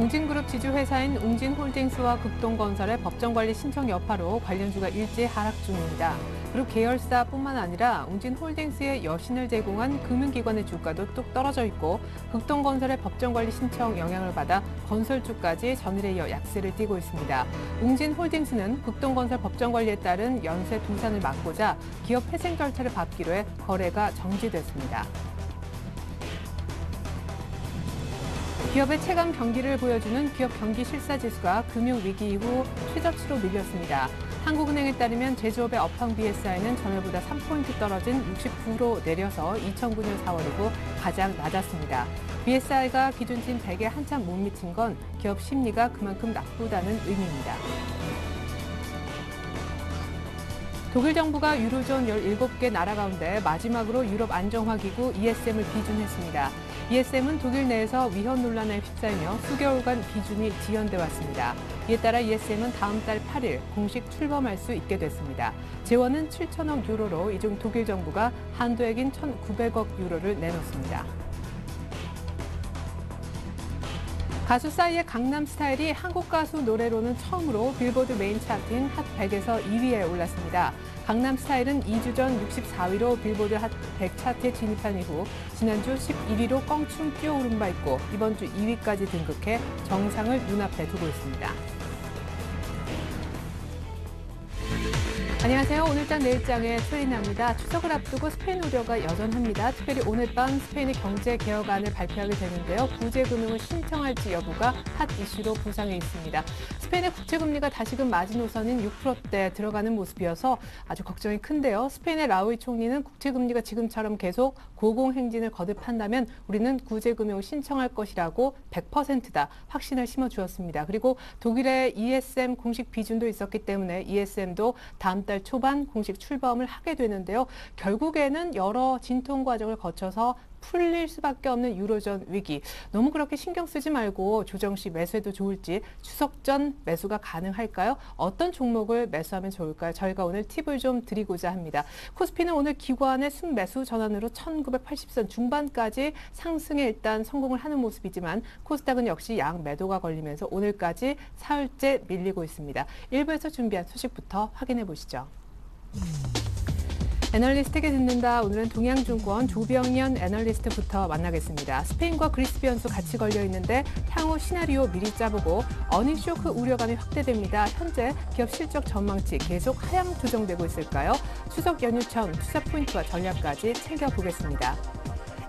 웅진그룹 지주회사인 웅진홀딩스와 극동건설의 법정관리 신청 여파로 관련주가 일제 하락 중입니다. 그룹 계열사뿐만 아니라 웅진홀딩스의 여신을 제공한 금융기관의 주가도 뚝 떨어져 있고 극동건설의 법정관리 신청 영향을 받아 건설주까지 전일에 이어 약세를 띠고 있습니다. 웅진홀딩스는 극동건설 법정관리에 따른 연쇄 분산을 막고자 기업 회생 절차를 밟기로 해 거래가 정지됐습니다. 기업의 체감 경기를 보여주는 기업 경기 실사지수가 금융위기 이후 최저치로 밀렸습니다. 한국은행에 따르면 제조업의 업황 BSI는 전월보다 3포인트 떨어진 69로 내려서 2009년 4월 이후 가장 낮았습니다. BSI가 기준치인 100에 한참 못 미친 건 기업 심리가 그만큼 나쁘다는 의미입니다. 독일 정부가 유로존 17개 나라 가운데 마지막으로 유럽 안정화기구 ESM을 비준했습니다. ESM은 독일 내에서 위헌 논란에 휩싸이며 수개월간 비준이 지연돼 왔습니다. 이에 따라 ESM은 다음 달 8일 공식 출범할 수 있게 됐습니다. 재원은 7천억 유로로 이 중 독일 정부가 한도액인 1,900억 유로를 내놓습니다. 가수 싸이의 강남스타일이 한국 가수 노래로는 처음으로 빌보드 메인 차트인 핫 100에서 2위에 올랐습니다. 강남스타일은 2주 전 64위로 빌보드 핫 100 차트에 진입한 이후 지난주 11위로 껑충 뛰어오른 바 있고 이번 주 2위까지 등극해 정상을 눈앞에 두고 있습니다. 안녕하세요. 오늘장 내일장의 최인아입니다. 추석을 앞두고 스페인 우려가 여전합니다. 특별히 오늘 밤 스페인이 경제개혁안을 발표하게 되는데요. 구제금융을 신청할지 여부가 핫 이슈로 부상해 있습니다. 스페인의 국채금리가 다시금 마지노선인 6%대 들어가는 모습이어서 아주 걱정이 큰데요. 스페인의 라우이 총리는 국채금리가 지금처럼 계속 고공행진을 거듭한다면 우리는 구제금융을 신청할 것이라고 100%다 확신을 심어주었습니다. 그리고 독일의 ESM 공식 비준도 있었기 때문에 ESM도 다음 달 초반 공식 출범을 하게 되는데요. 결국에는 여러 진통 과정을 거쳐서 풀릴 수밖에 없는 유로존 위기. 너무 그렇게 신경 쓰지 말고 조정 시 매수해도 좋을지 추석 전 매수가 가능할까요? 어떤 종목을 매수하면 좋을까요? 저희가 오늘 팁을 좀 드리고자 합니다. 코스피는 오늘 기관의 순매수 전환으로 1980선 중반까지 상승에 일단 성공을 하는 모습이지만 코스닥은 역시 양 매도가 걸리면서 오늘까지 사흘째 밀리고 있습니다. 1부에서 준비한 소식부터 확인해 보시죠. 애널리스트에게 듣는다. 오늘은 동양증권 조병연 애널리스트부터 만나겠습니다. 스페인과 그리스 변수 같이 걸려 있는데 향후 시나리오 미리 짜보고 어닝 쇼크 우려감이 확대됩니다. 현재 기업 실적 전망치 계속 하향 조정되고 있을까요? 추석 연휴 전 투자 포인트와 전략까지 챙겨보겠습니다.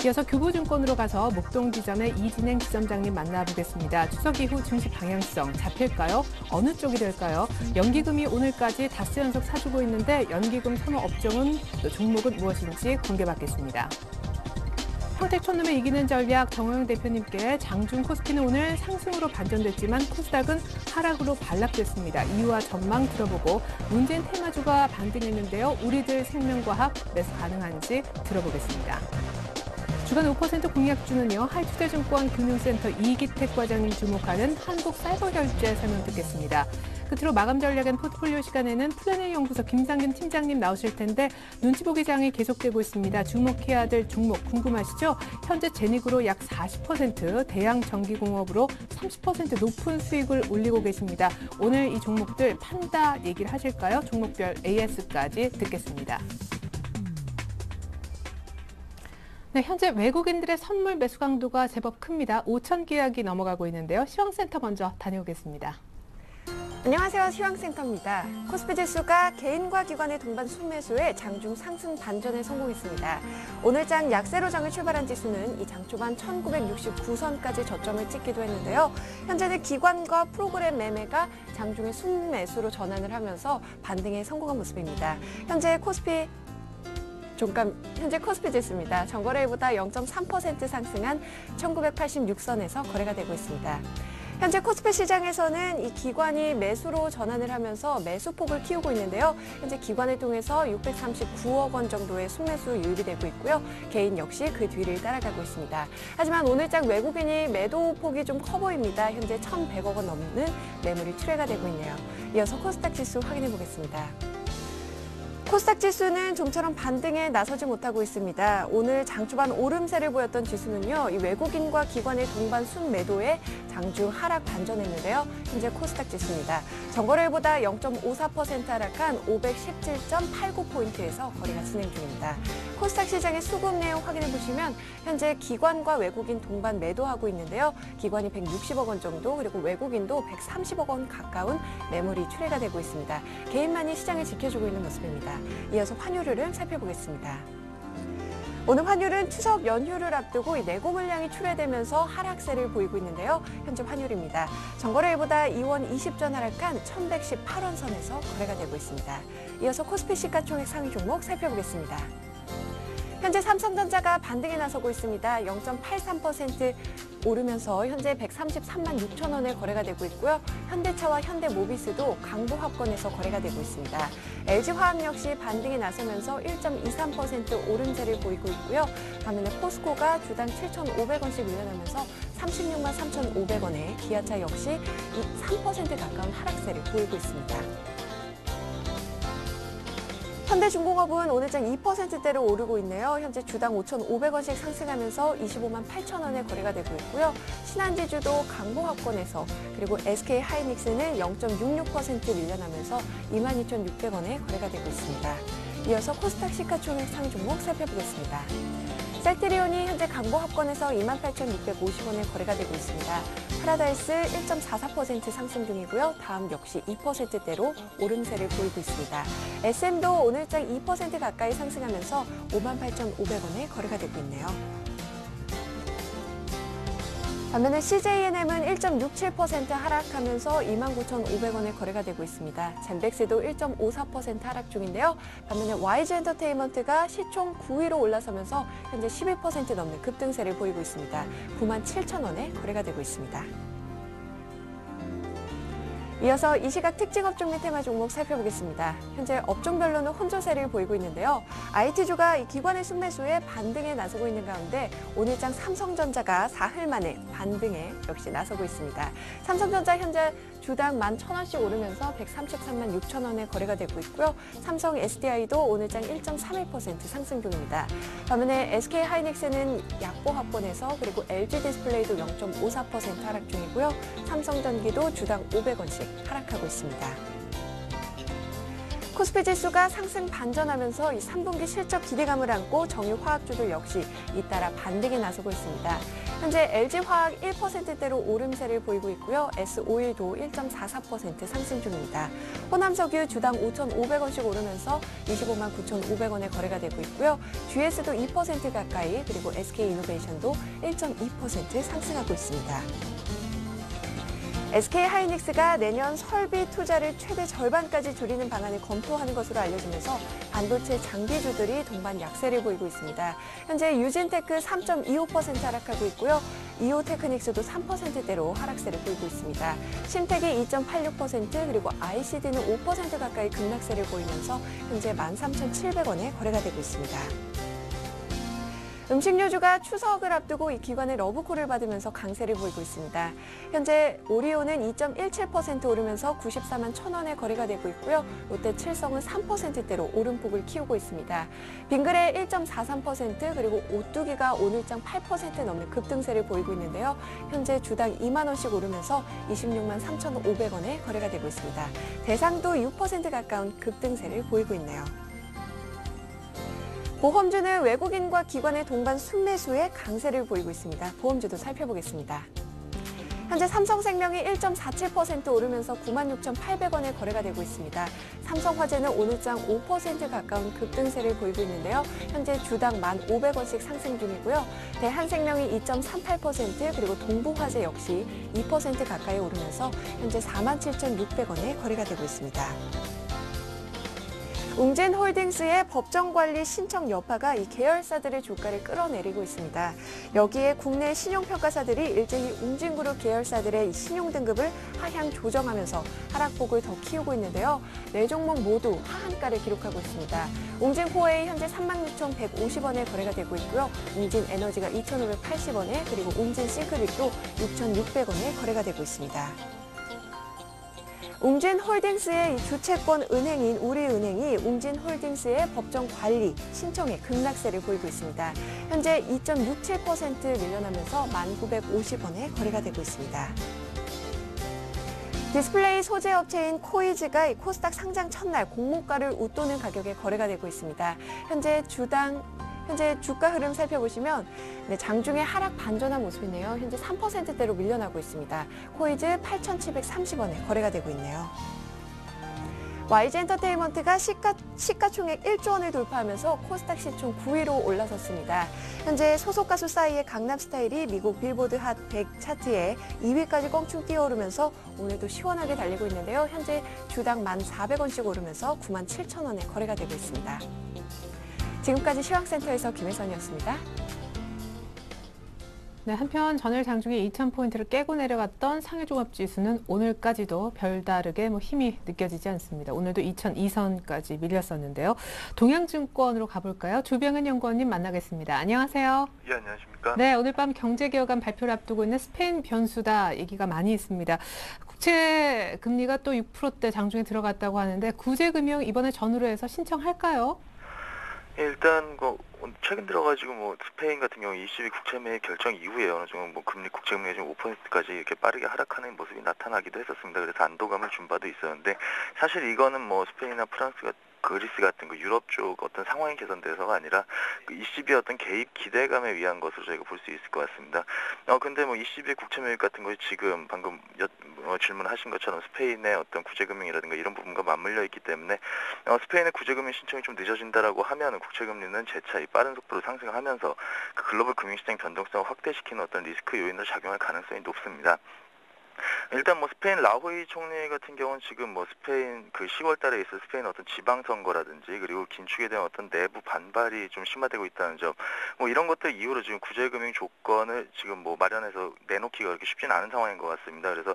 이어서 교보증권으로 가서 목동지점의 이진행 지점장님 만나보겠습니다. 추석 이후 증시 방향성 잡힐까요? 어느 쪽이 될까요? 연기금이 오늘까지 닷새 연속 사주고 있는데 연기금 선호 업종은 또 종목은 무엇인지 공개받겠습니다. 평택촌놈의 이기는 전략 정호영 대표님께 장중 코스피는 오늘 상승으로 반전됐지만 코스닥은 하락으로 반락됐습니다. 이유와 전망 들어보고 문재인 테마주가 반등했는데요. 우리들 생명과학 매수 가능한지 들어보겠습니다. 주간 5% 공약주는요. 하이투자증권 금융센터 이기택 과장님 주목하는 한국사이버결제 설명 듣겠습니다. 끝으로 마감 전략엔 포트폴리오 시간에는 플래닝 연구소 김상균 팀장님 나오실 텐데 눈치 보기 장이 계속되고 있습니다. 주목해야 될 종목 궁금하시죠? 현재 제닉으로 약 40%, 대양전기공업으로 30% 높은 수익을 올리고 계십니다. 오늘 이 종목들 판다 얘기를 하실까요? 종목별 AS까지 듣겠습니다. 네, 현재 외국인들의 선물 매수 강도가 제법 큽니다. 5천 계약이 넘어가고 있는데요. 시황센터 먼저 다녀오겠습니다. 안녕하세요. 시황센터입니다. 코스피 지수가 개인과 기관의 동반 순매수에 장중 상승 반전에 성공했습니다. 오늘 장 약세로 장을 출발한 지수는 이 장 초반 1969선까지 저점을 찍기도 했는데요. 현재는 기관과 프로그램 매매가 장중의 순매수로 전환을 하면서 반등에 성공한 모습입니다. 현재 코스피 지수입니다. 전거래일보다 0.3% 상승한 1986선에서 거래가 되고 있습니다. 현재 코스피 시장에서는 이 기관이 매수로 전환을 하면서 매수폭을 키우고 있는데요. 현재 기관을 통해서 639억 원 정도의 순매수 유입이 되고 있고요. 개인 역시 그 뒤를 따라가고 있습니다. 하지만 오늘장 외국인이 매도폭이 좀 커 보입니다. 현재 1,100억 원 넘는 매물이 출회가 되고 있네요. 이어서 코스닥 지수 확인해 보겠습니다. 코스닥 지수는 좀처럼 반등에 나서지 못하고 있습니다. 오늘 장 초반 오름세를 보였던 지수는요, 이 외국인과 기관의 동반 순매도에 장중 하락 반전했는데요. 현재 코스닥 지수입니다. 전거래일보다 0.54% 하락한 517.89포인트에서 거래가 진행 중입니다. 코스닥 시장의 수급 내용 확인해 보시면 현재 기관과 외국인 동반 매도하고 있는데요. 기관이 160억 원 정도, 그리고 외국인도 130억 원 가까운 매물이 출회가 되고 있습니다. 개인만이 시장을 지켜주고 있는 모습입니다. 이어서 환율 흐름 살펴보겠습니다. 오늘 환율은 추석 연휴를 앞두고 내고 물량이 출회되면서 하락세를 보이고 있는데요. 현재 환율입니다. 전거래일보다 2원 20전 하락한 1118원 선에서 거래가 되고 있습니다. 이어서 코스피 시가총액 상위 종목 살펴보겠습니다. 현재 삼성전자가 반등에 나서고 있습니다. 0.83% 오르면서 현재 133만 6천 원에 거래가 되고 있고요. 현대차와 현대모비스도 강보합권에서 거래가 되고 있습니다. LG화학 역시 반등에 나서면서 1.23% 오름세를 보이고 있고요. 반면에 포스코가 주당 7,500원씩 밀려나면서 36만 3,500원에 기아차 역시 3% 가까운 하락세를 보이고 있습니다. 현대중공업은 오늘장 2%대로 오르고 있네요. 현재 주당 5,500원씩 상승하면서 25만 8천 원에 거래가 되고 있고요. 신한지주도 강보합권에서, 그리고 SK하이닉스는 0.66% 밀려나면서 22,600원에 거래가 되고 있습니다. 이어서 코스닥 시가총액 상위 종목 살펴보겠습니다. 셀트리온이 현재 강보합권에서 28,650원에 거래가 되고 있습니다. 파라다이스 1.44% 상승 중이고요. 다음 역시 2%대로 오름세를 보이고 있습니다. SM도 오늘장 2% 가까이 상승하면서 58,500원에 거래가 되고 있네요. 반면에 CJNM은 1.67% 하락하면서 29,500원에 거래가 되고 있습니다. 젠백스도 1.54% 하락 중인데요. 반면에 YG엔터테인먼트가 시총 9위로 올라서면서 현재 12% 넘는 급등세를 보이고 있습니다. 97,000원에 거래가 되고 있습니다. 이어서 이 시각 특징 업종 및 테마 종목 살펴보겠습니다. 현재 업종별로는 혼조세를 보이고 있는데요. IT주가 기관의 순매수에 반등에 나서고 있는 가운데 오늘장 삼성전자가 사흘 만에 반등에 역시 나서고 있습니다. 삼성전자 현재 주당 11,000원씩 오르면서 133만 6천 원에 거래가 되고 있고요. 삼성 SDI도 오늘장 1.31% 상승 중입니다. 반면에 SK하이닉스는 약보합권에서, 그리고 LG디스플레이도 0.54% 하락 중이고요. 삼성전기도 주당 500원씩 하락하고 있습니다. 코스피 지수가 상승 반전하면서 이 3분기 실적 기대감을 안고 정유화학주도 역시 잇따라 반등에 나서고 있습니다. 현재 LG화학 1%대로 오름세를 보이고 있고요. S오일도 1.44% 상승 중입니다. 호남석유 주당 5,500원씩 오르면서 25만 9,500원에 거래가 되고 있고요. GS도 2% 가까이, 그리고 SK이노베이션도 1.2% 상승하고 있습니다. SK하이닉스가 내년 설비 투자를 최대 절반까지 줄이는 방안을 검토하는 것으로 알려지면서 반도체 장비주들이 동반 약세를 보이고 있습니다. 현재 유진테크 3.25% 하락하고 있고요. 이오테크닉스도 3%대로 하락세를 보이고 있습니다. 심텍이 2.86%, 그리고 ICD는 5% 가까이 급락세를 보이면서 현재 13,700원에 거래가 되고 있습니다. 음식료주가 추석을 앞두고 이 기관의 러브콜을 받으면서 강세를 보이고 있습니다. 현재 오리온은 2.17% 오르면서 94만 1,000원에 거래가 되고 있고요. 롯데 칠성은 3%대로 오름폭을 키우고 있습니다. 빙그레 1.43%, 그리고 오뚜기가 오늘장 8% 넘는 급등세를 보이고 있는데요. 현재 주당 2만 원씩 오르면서 26만 3,500원에 거래가 되고 있습니다. 대상도 6% 가까운 급등세를 보이고 있네요. 보험주는 외국인과 기관의 동반 순매수에 강세를 보이고 있습니다. 보험주도 살펴보겠습니다. 현재 삼성생명이 1.47% 오르면서 96,800원에 거래가 되고 있습니다. 삼성화재는 오늘장 5% 가까운 급등세를 보이고 있는데요. 현재 주당 1,500원씩 상승 중이고요. 대한생명이 2.38%, 그리고 동부화재 역시 2% 가까이 오르면서 현재 47,600원에 거래가 되고 있습니다. 웅진홀딩스의 법정관리 신청 여파가 이 계열사들의 주가를 끌어내리고 있습니다. 여기에 국내 신용평가사들이 일제히 웅진그룹 계열사들의 신용등급을 하향 조정하면서 하락폭을 더 키우고 있는데요. 네 종목 모두 하한가를 기록하고 있습니다. 웅진코웨이 현재 36,150원에 거래가 되고 있고요. 웅진에너지가 2,580원에, 그리고 웅진싱크빅도 6,600원에 거래가 되고 있습니다. 웅진홀딩스의 이 주채권 은행인 우리은행이 웅진홀딩스의 법정 관리 신청에 급락세를 보이고 있습니다. 현재 2.67% 밀려나면서 1,950원에 거래가 되고 있습니다. 디스플레이 소재 업체인 코이즈가 코스닥 상장 첫날 공모가를 웃도는 가격에 거래가 되고 있습니다. 현재 주가 흐름 살펴보시면 장중에 하락 반전한 모습이네요. 현재 3%대로 밀려나고 있습니다. 코이즈 8,730원에 거래가 되고 있네요. YG엔터테인먼트가 시가총액 1조 원을 돌파하면서 코스닥 시총 9위로 올라섰습니다. 현재 소속 가수 싸이의 강남스타일이 미국 빌보드 핫 100 차트에 2위까지 껑충 뛰어오르면서 오늘도 시원하게 달리고 있는데요. 현재 주당 1,400원씩 오르면서 97,000원에 거래가 되고 있습니다. 지금까지 시황센터에서 김혜선이었습니다. 네, 한편 전일 장중에 2,000포인트를 깨고 내려갔던 상해종합지수는 오늘까지도 별다르게 힘이 느껴지지 않습니다. 오늘도 2,002선까지 밀렸었는데요. 동양증권으로 가볼까요? 조병은 연구원님 만나겠습니다. 안녕하세요. 예, 안녕하십니까? 네, 오늘 밤 경제개혁안 발표를 앞두고 있는 스페인 변수다 얘기가 많이 있습니다. 국채 금리가 또 6%대 장중에 들어갔다고 하는데 구제금융 이번에 전후로 해서 신청할까요? 예, 일단 최근 들어가지고 스페인 같은 경우 ECB 국채 매입 결정 이후에 어느 정도 금리 국채 금리가 지금 5%까지 이렇게 빠르게 하락하는 모습이 나타나기도 했었습니다. 그래서 안도감을 준 바도 있었는데 사실 이거는 스페인이나 프랑스가 그리스 같은 유럽 쪽 어떤 상황이 개선돼서가 아니라 ECB의 어떤 개입 기대감에 의한 것으로 저희가 볼 수 있을 것 같습니다. 근데 ECB 국채 매입 같은 것이 지금 방금 질문하신 것처럼 스페인의 어떤 구제금융이라든가 이런 부분과 맞물려 있기 때문에 스페인의 구제금융 신청이 좀 늦어진다라고 하면 국채금리는 재차 빠른 속도로 상승하면서 그 글로벌 금융시장 변동성을 확대시키는 어떤 리스크 요인으로 작용할 가능성이 높습니다. 일단 스페인 라호이 총리 같은 경우는 지금 스페인 10월 달에 있을 스페인 어떤 지방선거라든지 그리고 긴축에 대한 어떤 내부 반발이 좀 심화되고 있다는 점 이런 것들 이후로 지금 구제금융 조건을 지금 마련해서 내놓기가 그렇게 쉽지는 않은 상황인 것 같습니다. 그래서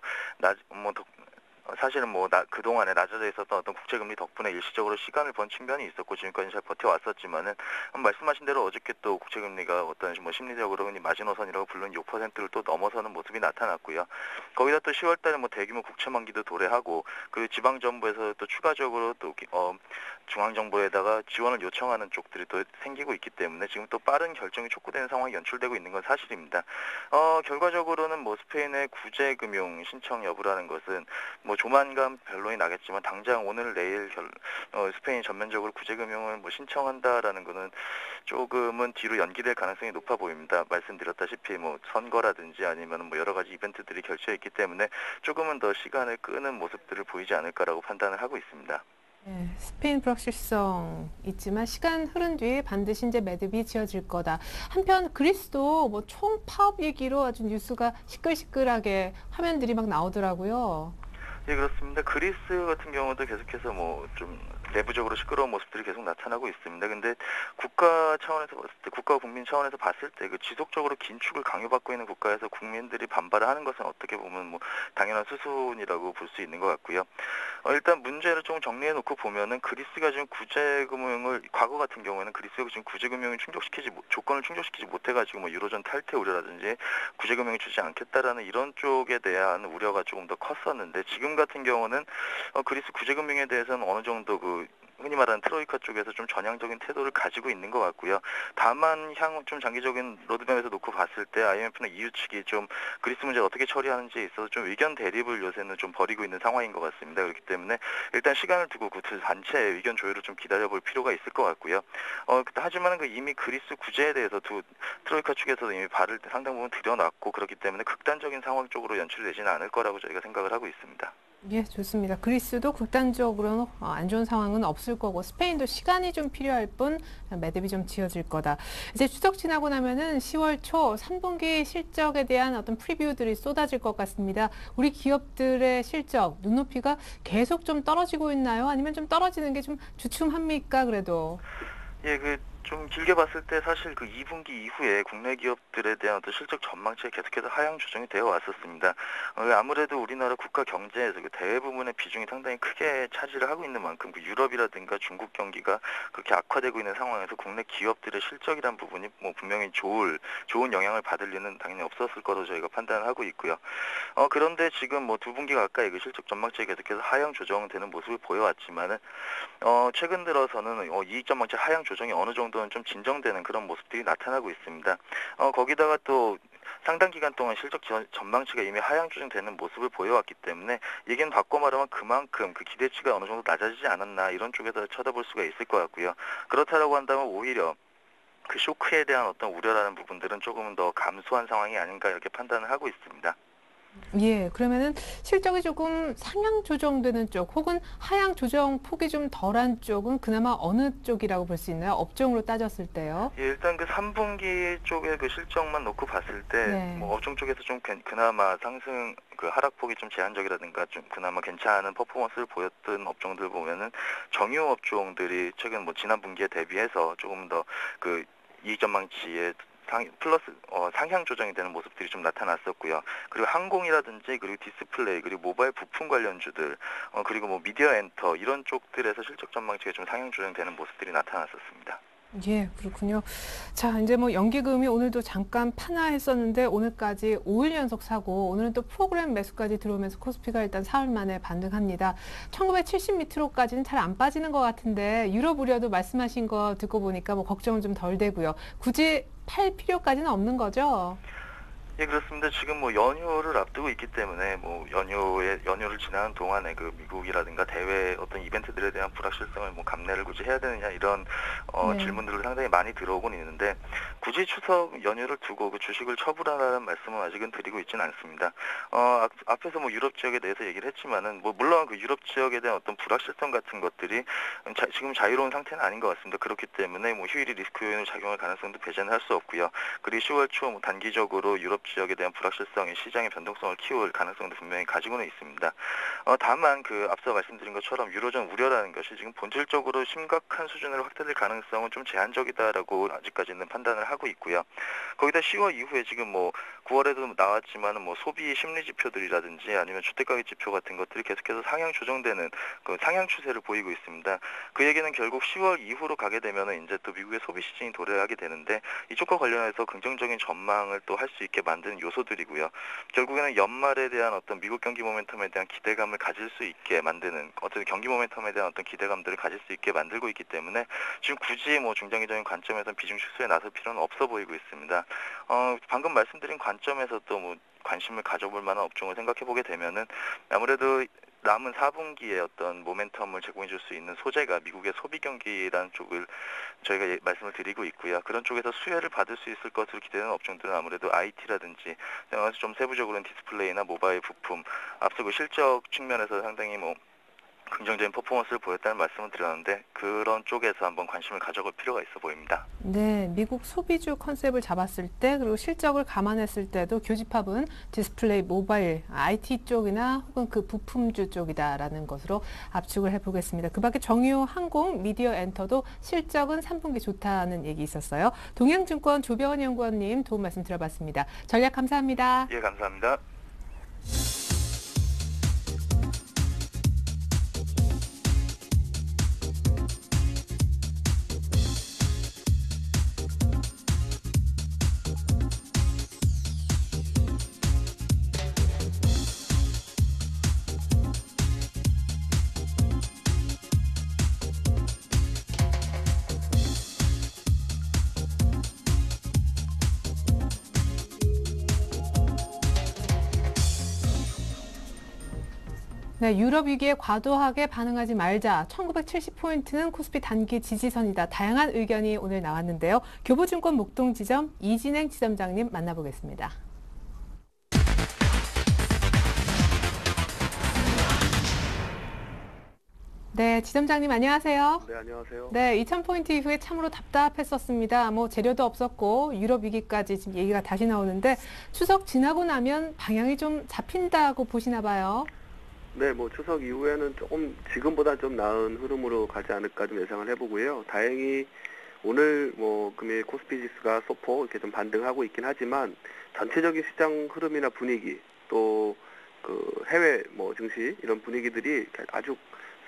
사실은 그동안에 낮아져 있었던 어떤 국채금리 덕분에 일시적으로 시간을 번 측면이 있었고 지금까지 잘 버텨왔었지만은 말씀하신 대로 어저께 또 국채금리가 어떤 심리적으로 마지노선이라고 부르는 6%를 또 넘어서는 모습이 나타났고요. 거기다 또 10월 달에 대규모 국채 만기도 도래하고 그리고 지방정부에서 또 추가적으로 또 중앙정부에다가 지원을 요청하는 쪽들이 또 생기고 있기 때문에 지금 또 빠른 결정이 촉구되는 상황이 연출되고 있는 건 사실입니다. 결과적으로는 스페인의 구제금융 신청 여부라는 것은 조만간 변론이 나겠지만 당장 오늘 내일 스페인이 전면적으로 구제금융을 신청한다라는 것은 조금은 뒤로 연기될 가능성이 높아 보입니다. 말씀드렸다시피 선거라든지 아니면 여러 가지 이벤트들이 겹쳐 있기 때문에 조금은 더 시간을 끄는 모습들을 보이지 않을까라고 판단을 하고 있습니다. 네, 스페인 불확실성 있지만 시간 흐른 뒤에 반드시 이제 매듭이 지어질 거다. 한편 그리스도 총파업 얘기로 아주 뉴스가 시끌시끌하게 화면들이 막 나오더라고요. 예, 그렇습니다. 그리스 같은 경우도 계속해서 좀 내부적으로 시끄러운 모습들이 계속 나타나고 있습니다. 근데 국가 차원에서 봤을 때, 국가 국민 차원에서 봤을 때 지속적으로 긴축을 강요받고 있는 국가에서 국민들이 반발을 하는 것은 어떻게 보면 당연한 수순이라고 볼 수 있는 것 같고요. 일단 문제를 좀 정리해 놓고 보면은 그리스가 지금 구제금융을 과거 같은 경우에는 그리스가 지금 구제금융을 조건을 충족시키지 못해가지고 유로존 탈퇴 우려라든지 구제금융을 주지 않겠다라는 이런 쪽에 대한 우려가 조금 더 컸었는데 지금 같은 경우는 그리스 구제금융에 대해서는 어느 정도 흔히 말하는 트로이카 쪽에서 좀 전향적인 태도를 가지고 있는 것 같고요. 다만 향후 좀 장기적인 로드맵에서 놓고 봤을 때 IMF나 EU 측이 좀 그리스 문제를 어떻게 처리하는지에 있어서 좀 의견 대립을 요새는 좀 벌이고 있는 상황인 것 같습니다. 그렇기 때문에 일단 시간을 두고 그 두 단체의 의견 조율을 좀 기다려볼 필요가 있을 것 같고요. 하지만 이미 그리스 구제에 대해서 트로이카 측에서도 이미 발을 상당 부분 들여놨고 그렇기 때문에 극단적인 상황 쪽으로 연출되지는 않을 거라고 저희가 생각을 하고 있습니다. 예, 좋습니다. 그리스도 극단적으로는 안 좋은 상황은 없을 거고 스페인도 시간이 좀 필요할 뿐 매듭이 좀 지어질 거다. 이제 추석 지나고 나면은 10월 초 3분기 실적에 대한 어떤 프리뷰들이 쏟아질 것 같습니다. 우리 기업들의 실적, 눈높이가 계속 좀 떨어지고 있나요? 아니면 좀 떨어지는 게 좀 주춤합니까? 그래도? 예, 좀 길게 봤을 때 사실 그 2분기 이후에 국내 기업들에 대한 어떤 실적 전망치가 계속해서 하향 조정이 되어 왔었습니다. 아무래도 우리나라 국가 경제에서 그 대외 부문의 비중이 상당히 크게 차지를 하고 있는 만큼 그 유럽이라든가 중국 경기가 그렇게 악화되고 있는 상황에서 국내 기업들의 실적이란 부분이 뭐 분명히 좋은 영향을 받을 리는 당연히 없었을 거로 저희가 판단을 하고 있고요. 그런데 지금 뭐 2분기 가까이 그 실적 전망치가 계속해서 하향 조정되는 모습을 보여왔지만은 최근 들어서는 이익 전망치 하향 조정이 어느 정도는 좀 진정되는 그런 모습들이 나타나고 있습니다. 거기다가 또 상당 기간 동안 실적 전망치가 이미 하향 조정되는 모습을 보여왔기 때문에 얘기는 바꿔 말하면 그만큼 그 기대치가 어느 정도 낮아지지 않았나 이런 쪽에서 쳐다볼 수가 있을 것 같고요. 그렇다라고 한다면 오히려 그 쇼크에 대한 어떤 우려라는 부분들은 조금은 더 감소한 상황이 아닌가 이렇게 판단을 하고 있습니다. 예, 그러면은 실적이 조금 상향 조정되는 쪽 혹은 하향 조정 폭이 좀 덜한 쪽은 그나마 어느 쪽이라고 볼 수 있나요? 업종으로 따졌을 때요. 예, 일단 그 3분기 쪽의 그 실적만 놓고 봤을 때, 네. 뭐 업종 쪽에서 좀 그나마 상승, 그 하락폭이 좀 제한적이라든가 좀 그나마 괜찮은 퍼포먼스를 보였던 업종들 보면은 정유 업종들이 최근 뭐 지난 분기에 대비해서 조금 더 그 이익 전망치에 상향 조정이 되는 모습들이 좀 나타났었고요. 그리고 항공이라든지 그리고 디스플레이 그리고 모바일 부품 관련주들 그리고 뭐 미디어 엔터 이런 쪽들에서 실적 전망치가 좀 상향 조정되는 모습들이 나타났었습니다. 예, 그렇군요. 자, 이제 뭐 연기금이 오늘도 잠깐 판화했었는데 오늘까지 5일 연속 사고 오늘은 또 프로그램 매수까지 들어오면서 코스피가 일단 사흘 만에 반등합니다. 1970 밑으로까지는 잘 안 빠지는 것 같은데 유럽 우려도 말씀하신 거 듣고 보니까 뭐 걱정은 좀 덜 되고요. 굳이 팔 필요까지는 없는 거죠? 예, 그렇습니다. 지금 뭐 연휴를 앞두고 있기 때문에 뭐 연휴를 지나는 동안에 그 미국이라든가 대외 어떤 이벤트들에 대한 불확실성을 뭐 감내를 굳이 해야 되느냐 이런 네. 질문들을 상당히 많이 들어오곤 있는데 굳이 추석 연휴를 두고 그 주식을 처분하라는 말씀은 아직은 드리고 있지는 않습니다. 앞에서 뭐 유럽 지역에 대해서 얘기를 했지만은 뭐 물론 그 유럽 지역에 대한 어떤 불확실성 같은 것들이 지금 자유로운 상태는 아닌 것 같습니다. 그렇기 때문에 뭐 휴일이 리스크 요인으로 작용할 가능성도 배제는 할 수 없고요. 그리고 10월 초 뭐 단기적으로 유럽 지역에 대한 불확실성이 시장의 변동성을 키울 가능성도 분명히 가지고는 있습니다. 다만 그 앞서 말씀드린 것처럼 유로존 우려라는 것이 지금 본질적으로 심각한 수준으로 확대될 가능성은 좀 제한적이다라고 아직까지는 판단을 하고 있고요. 거기다 10월 이후에 지금 뭐 9월에도 나왔지만은 뭐 소비 심리 지표들이라든지 아니면 주택가격 지표 같은 것들이 계속해서 상향 조정되는 그 상향 추세를 보이고 있습니다. 그 얘기는 결국 10월 이후로 가게 되면은 이제 또 미국의 소비 시즌이 도래하게 되는데 이쪽과 관련해서 긍정적인 전망을 또 할 수 있게 만드는 요소들이고요. 결국에는 연말에 대한 어떤 미국 경기 모멘텀에 대한 기대감을 가질 수 있게 만드는 어떤 경기 모멘텀에 대한 어떤 기대감들을 가질 수 있게 만들고 있기 때문에 지금 굳이 뭐 중장기적인 관점에서 비중 축소에 나설 필요는 없어 보이고 있습니다. 방금 말씀드린 관점에서 또 뭐 관심을 가져볼 만한 업종을 생각해 보게 되면은 아무래도 남은 4분기에 어떤 모멘텀을 제공해 줄 수 있는 소재가 미국의 소비 경기라는 쪽을 저희가 말씀을 드리고 있고요. 그런 쪽에서 수혜를 받을 수 있을 것으로 기대되는 업종들은 아무래도 IT라든지 좀 세부적으로는 디스플레이나 모바일 부품 앞서 그 실적 측면에서 상당히 뭐 긍정적인 퍼포먼스를 보였다는 말씀을 드렸는데 그런 쪽에서 한번 관심을 가져볼 필요가 있어 보입니다. 네, 미국 소비주 컨셉을 잡았을 때 그리고 실적을 감안했을 때도 교집합은 디스플레이, 모바일, IT 쪽이나 혹은 그 부품주 쪽이다라는 것으로 압축을 해보겠습니다. 그 밖에 정유, 항공, 미디어 엔터도 실적은 3분기 좋다는 얘기 있었어요. 동양증권 조병헌 연구원님 도움 말씀 들어봤습니다. 전략 감사합니다. 예, 감사합니다. 네, 유럽 위기에 과도하게 반응하지 말자. 1970포인트는 코스피 단기 지지선이다. 다양한 의견이 오늘 나왔는데요. 교보증권 목동지점 이진행 지점장님 만나보겠습니다. 네, 지점장님 안녕하세요. 네, 안녕하세요. 네, 2000포인트 이후에 참으로 답답했었습니다. 뭐 재료도 없었고 유럽 위기까지 지금 얘기가 다시 나오는데 추석 지나고 나면 방향이 좀 잡힌다고 보시나 봐요. 네, 뭐 추석 이후에는 조금 지금보다 좀 나은 흐름으로 가지 않을까 좀 예상을 해보고요. 다행히 오늘 뭐 금일 코스피 지수가 소폭 이렇게 좀 반등하고 있긴 하지만 전체적인 시장 흐름이나 분위기 또 그 해외 뭐 증시 이런 분위기들이 아주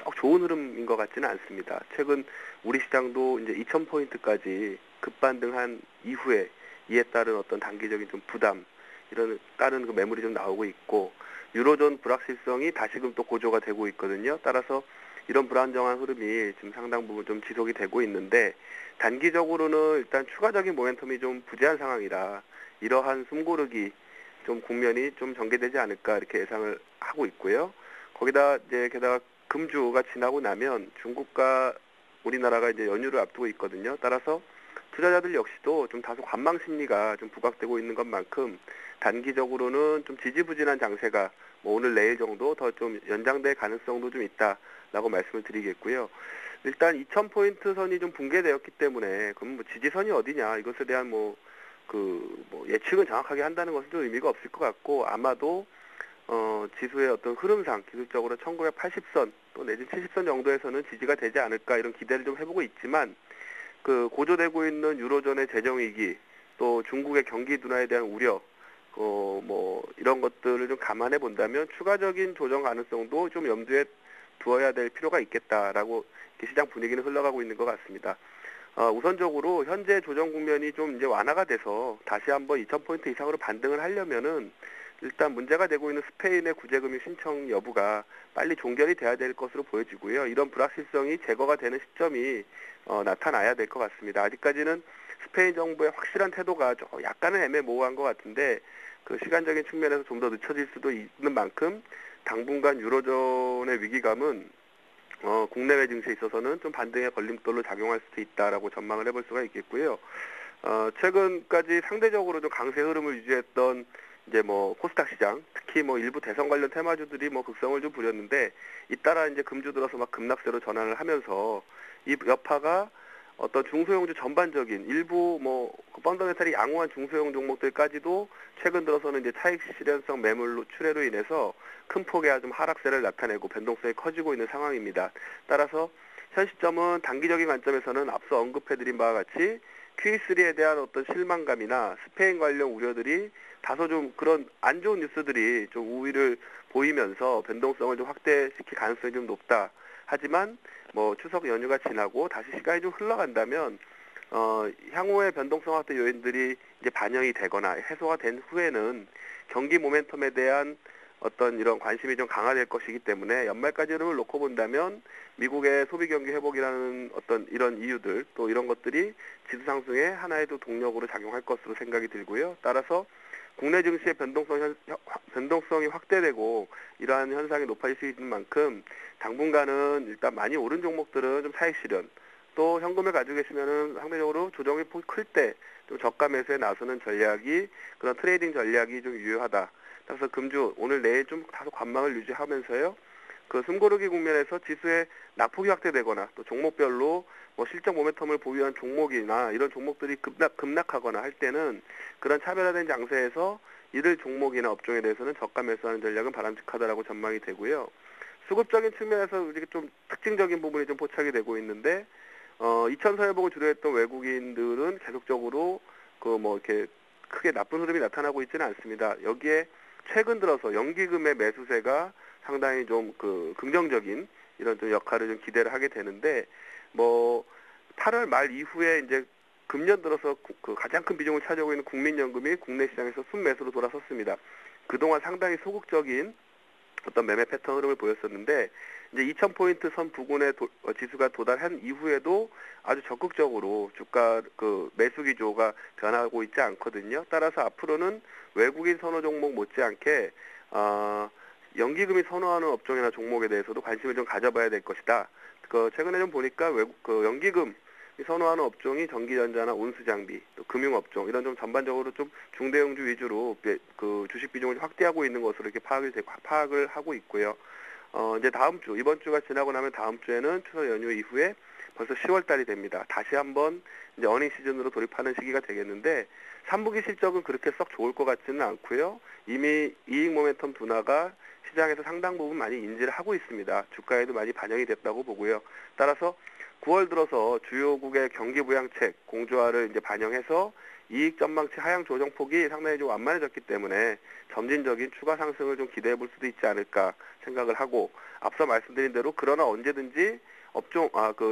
썩 좋은 흐름인 것 같지는 않습니다. 최근 우리 시장도 이제 2,000포인트까지 급반등한 이후에 이에 따른 어떤 단기적인 좀 부담 이런 따른 그 매물이 좀 나오고 있고 유로존 불확실성이 다시금 또 고조가 되고 있거든요. 따라서 이런 불안정한 흐름이 지금 상당 부분 좀 지속이 되고 있는데 단기적으로는 일단 추가적인 모멘텀이 좀 부재한 상황이라 이러한 숨고르기 좀 국면이 좀 전개되지 않을까 이렇게 예상을 하고 있고요. 거기다 이제 게다가 금주가 지나고 나면 중국과 우리나라가 이제 연휴를 앞두고 있거든요. 따라서 투자자들 역시도 좀 다소 관망 심리가 좀 부각되고 있는 것만큼 단기적으로는 좀 지지부진한 장세가 뭐 오늘 내일 정도 더 좀 연장될 가능성도 좀 있다라고 말씀을 드리겠고요. 일단 2,000포인트 선이 좀 붕괴되었기 때문에 그럼 뭐 지지선이 어디냐 이것에 대한 뭐 예측은 정확하게 한다는 것은 좀 의미가 없을 것 같고 아마도 지수의 어떤 흐름상 기술적으로 1980선 또 내지 70선 정도에서는 지지가 되지 않을까 이런 기대를 좀 해보고 있지만 그 고조되고 있는 유로존의 재정 위기 또 중국의 경기 둔화에 대한 우려 뭐 이런 것들을 좀 감안해 본다면 추가적인 조정 가능성도 좀 염두에 두어야 될 필요가 있겠다라고 시장 분위기는 흘러가고 있는 것 같습니다. 우선적으로 현재 조정 국면이 좀 이제 완화가 돼서 다시 한번 2,000포인트 이상으로 반등을 하려면은 일단 문제가 되고 있는 스페인의 구제금융 신청 여부가 빨리 종결이 돼야 될 것으로 보여지고요. 이런 불확실성이 제거가 되는 시점이 나타나야 될 것 같습니다. 아직까지는 스페인 정부의 확실한 태도가 약간은 애매모호한 것 같은데 그 시간적인 측면에서 좀 더 늦춰질 수도 있는 만큼 당분간 유로존의 위기감은 국내외 증시에 있어서는 좀 반등의 걸림돌로 작용할 수도 있다라고 전망을 해볼 수가 있겠고요. 최근까지 상대적으로 좀 강세 흐름을 유지했던 이제 뭐 코스닥 시장, 특히 뭐 일부 대선 관련 테마주들이 뭐 극성을 좀 부렸는데 잇따라 이제 금주 들어서 막 급락세로 전환을 하면서 이 여파가 어떤 중소형주 전반적인 일부 뭐 펀더멘탈이 양호한 중소형 종목들까지도 최근 들어서는 이제 차익 실현성 매물 출회로 인해서 큰 폭의 좀 하락세를 나타내고 변동성이 커지고 있는 상황입니다. 따라서 현 시점은 단기적인 관점에서는 앞서 언급해드린 바와 같이 Q3에 대한 어떤 실망감이나 스페인 관련 우려들이 다소 좀 그런 안 좋은 뉴스들이 좀 우위를 보이면서 변동성을 좀 확대시킬 가능성이 좀 높다. 하지만 뭐 추석 연휴가 지나고 다시 시간이 좀 흘러간다면 향후의 변동성 확대 요인들이 이제 반영이 되거나 해소가 된 후에는 경기 모멘텀에 대한 어떤 이런 관심이 좀 강화될 것이기 때문에 연말까지 흐름을 놓고 본다면 미국의 소비 경기 회복이라는 어떤 이런 이유들 또 이런 것들이 지수 상승에 하나의 또 동력으로 작용할 것으로 생각이 들고요. 따라서 국내 증시의 변동성이 확대되고 이러한 현상이 높아질 수 있는 만큼 당분간은 일단 많이 오른 종목들은 좀 차익 실현 또 현금을 가지고 계시면은 상대적으로 조정의 폭이 클 때 좀 저가 매수에 나서는 전략이 그런 트레이딩 전략이 좀 유효하다. 따라서 금주 오늘 내일 좀 다소 관망을 유지하면서요. 그 숨고르기 국면에서 지수의 낙폭이 확대되거나 또 종목별로 뭐 실적 모멘텀을 보유한 종목이나 이런 종목들이 급락하거나 할 때는 그런 차별화된 장세에서 이들 종목이나 업종에 대해서는 저가 매수하는 전략은 바람직하다라고 전망이 되고요. 수급적인 측면에서 이렇게 좀 특징적인 부분이 좀 포착이 되고 있는데 2천 서해복을 주도했던 외국인들은 계속적으로 그 뭐 이렇게 크게 나쁜 흐름이 나타나고 있지는 않습니다. 여기에 최근 들어서 연기금의 매수세가 상당히 좀 그 긍정적인 이런 좀 역할을 좀 기대를 하게 되는데 뭐 8월 말 이후에 이제 금년 들어서 그 가장 큰 비중을 차지하고 있는 국민연금이 국내 시장에서 순매수로 돌아섰습니다. 그동안 상당히 소극적인 어떤 매매 패턴 흐름을 보였었는데 이제 2,000포인트 선 부근에 지수가 도달한 이후에도 아주 적극적으로 주가 그 매수 기조가 변하고 있지 않거든요. 따라서 앞으로는 외국인 선호 종목 못지않게 연기금이 선호하는 업종이나 종목에 대해서도 관심을 좀 가져봐야 될 것이다. 그 최근에 좀 보니까 그 연기금 선호하는 업종이 전기전자나 온수장비, 또 금융업종 이런 좀 전반적으로 좀 중대형주 위주로 그 주식 비중을 확대하고 있는 것으로 이렇게 파악을 하고 있고요. 이제 다음 주 이번 주가 지나고 나면 다음 주에는 추석 연휴 이후에 벌써 10월 달이 됩니다. 다시 한번 이제 어닝 시즌으로 돌입하는 시기가 되겠는데 3분기 실적은 그렇게 썩 좋을 것 같지는 않고요. 이미 이익 모멘텀 둔화가 시장에서 상당 부분 많이 인지를 하고 있습니다. 주가에도 많이 반영이 됐다고 보고요. 따라서 9월 들어서 주요국의 경기 부양책 공조화를 이제 반영해서 이익 전망치 하향 조정폭이 상당히 좀 완만해졌기 때문에 점진적인 추가 상승을 좀 기대해 볼 수도 있지 않을까 생각을 하고, 앞서 말씀드린 대로 그러나 언제든지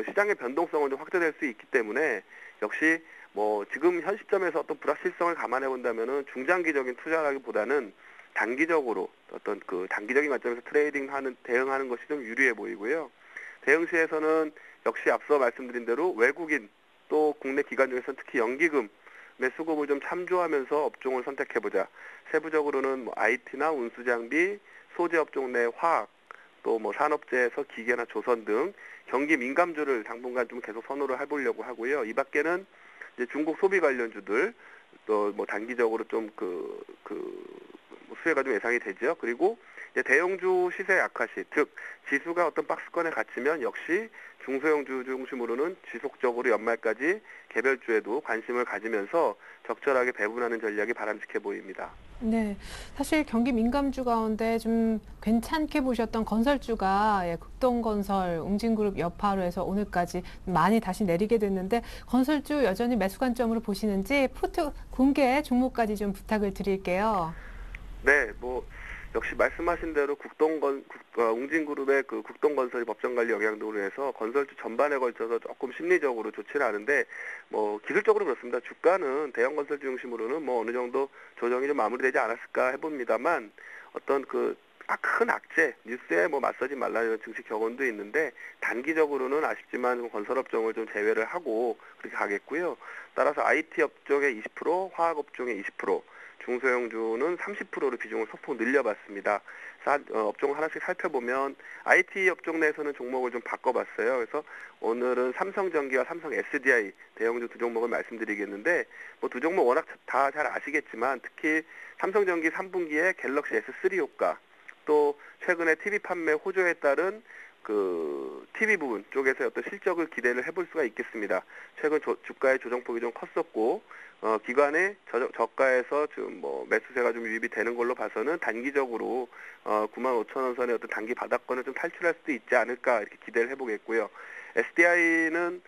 시장의 변동성은 좀 확대될 수 있기 때문에 역시 뭐 지금 현 시점에서 어떤 불확실성을 감안해 본다면은 중장기적인 투자라기보다는 단기적으로 어떤 그 단기적인 관점에서 대응하는 것이 좀 유리해 보이고요. 대응 시에서는 역시 앞서 말씀드린 대로 외국인 또 국내 기관 중에서는 특히 연기금의 수급을 좀 참조하면서 업종을 선택해보자. 세부적으로는 뭐 IT나 운수장비, 소재 업종 내 화학, 또 뭐 산업재에서 기계나 조선 등 경기 민감주를 당분간 좀 계속 선호를 해보려고 하고요. 이 밖에는 이제 중국 소비 관련주들 또 뭐 단기적으로 좀 수혜가 좀 예상이 되죠. 그리고 이제 대형주 시세 약화시, 즉 지수가 어떤 박스권에 갇히면 역시 중소형주 중심으로는 지속적으로 연말까지 개별주에도 관심을 가지면서 적절하게 배분하는 전략이 바람직해 보입니다. 네, 사실 경기 민감주 가운데 좀 괜찮게 보셨던 건설주가 극동건설, 웅진그룹 여파로 해서 오늘까지 많이 다시 내리게 됐는데 건설주 여전히 매수 관점으로 보시는지 포트 공개 종목까지 좀 부탁을 드릴게요. 네, 뭐 역시 말씀하신 대로 웅진그룹의 그 국동건설이 법정관리 영향 등으로 해서 건설주 전반에 걸쳐서 조금 심리적으로 좋지는 않은데, 뭐 기술적으로 그렇습니다. 주가는 대형 건설주 중심으로는 뭐 어느 정도 조정이 좀 마무리되지 않았을까 해봅니다만, 어떤 큰 악재 뉴스에 뭐 맞서지 말라 이런 증시 격언도 있는데 단기적으로는 아쉽지만 건설업종을 좀 제외를 하고 그렇게 가겠고요. 따라서 IT 업종의 20%, 화학 업종의 20%, 중소형주는 30%로 비중을 소폭 늘려봤습니다. 업종 하나씩 살펴보면 IT 업종 내에서는 종목을 좀 바꿔봤어요. 그래서 오늘은 삼성전기와 삼성 SDI 대형주 두 종목을 말씀드리겠는데, 뭐 두 종목 워낙 다 잘 아시겠지만 특히 삼성전기 3분기에 갤럭시 S3 효과, 또 최근에 TV 판매 호조에 따른 그 TV 부분 쪽에서 어떤 실적을 기대를 해볼 수가 있겠습니다. 최근 주가의 조정폭이 좀 컸었고, 기관의 저가에서 지금 뭐 매수세가 좀 유입이 되는 걸로 봐서는 단기적으로 95,000원 선의 어떤 단기 바닥권을 좀 탈출할 수도 있지 않을까 이렇게 기대를 해보겠고요. SDI는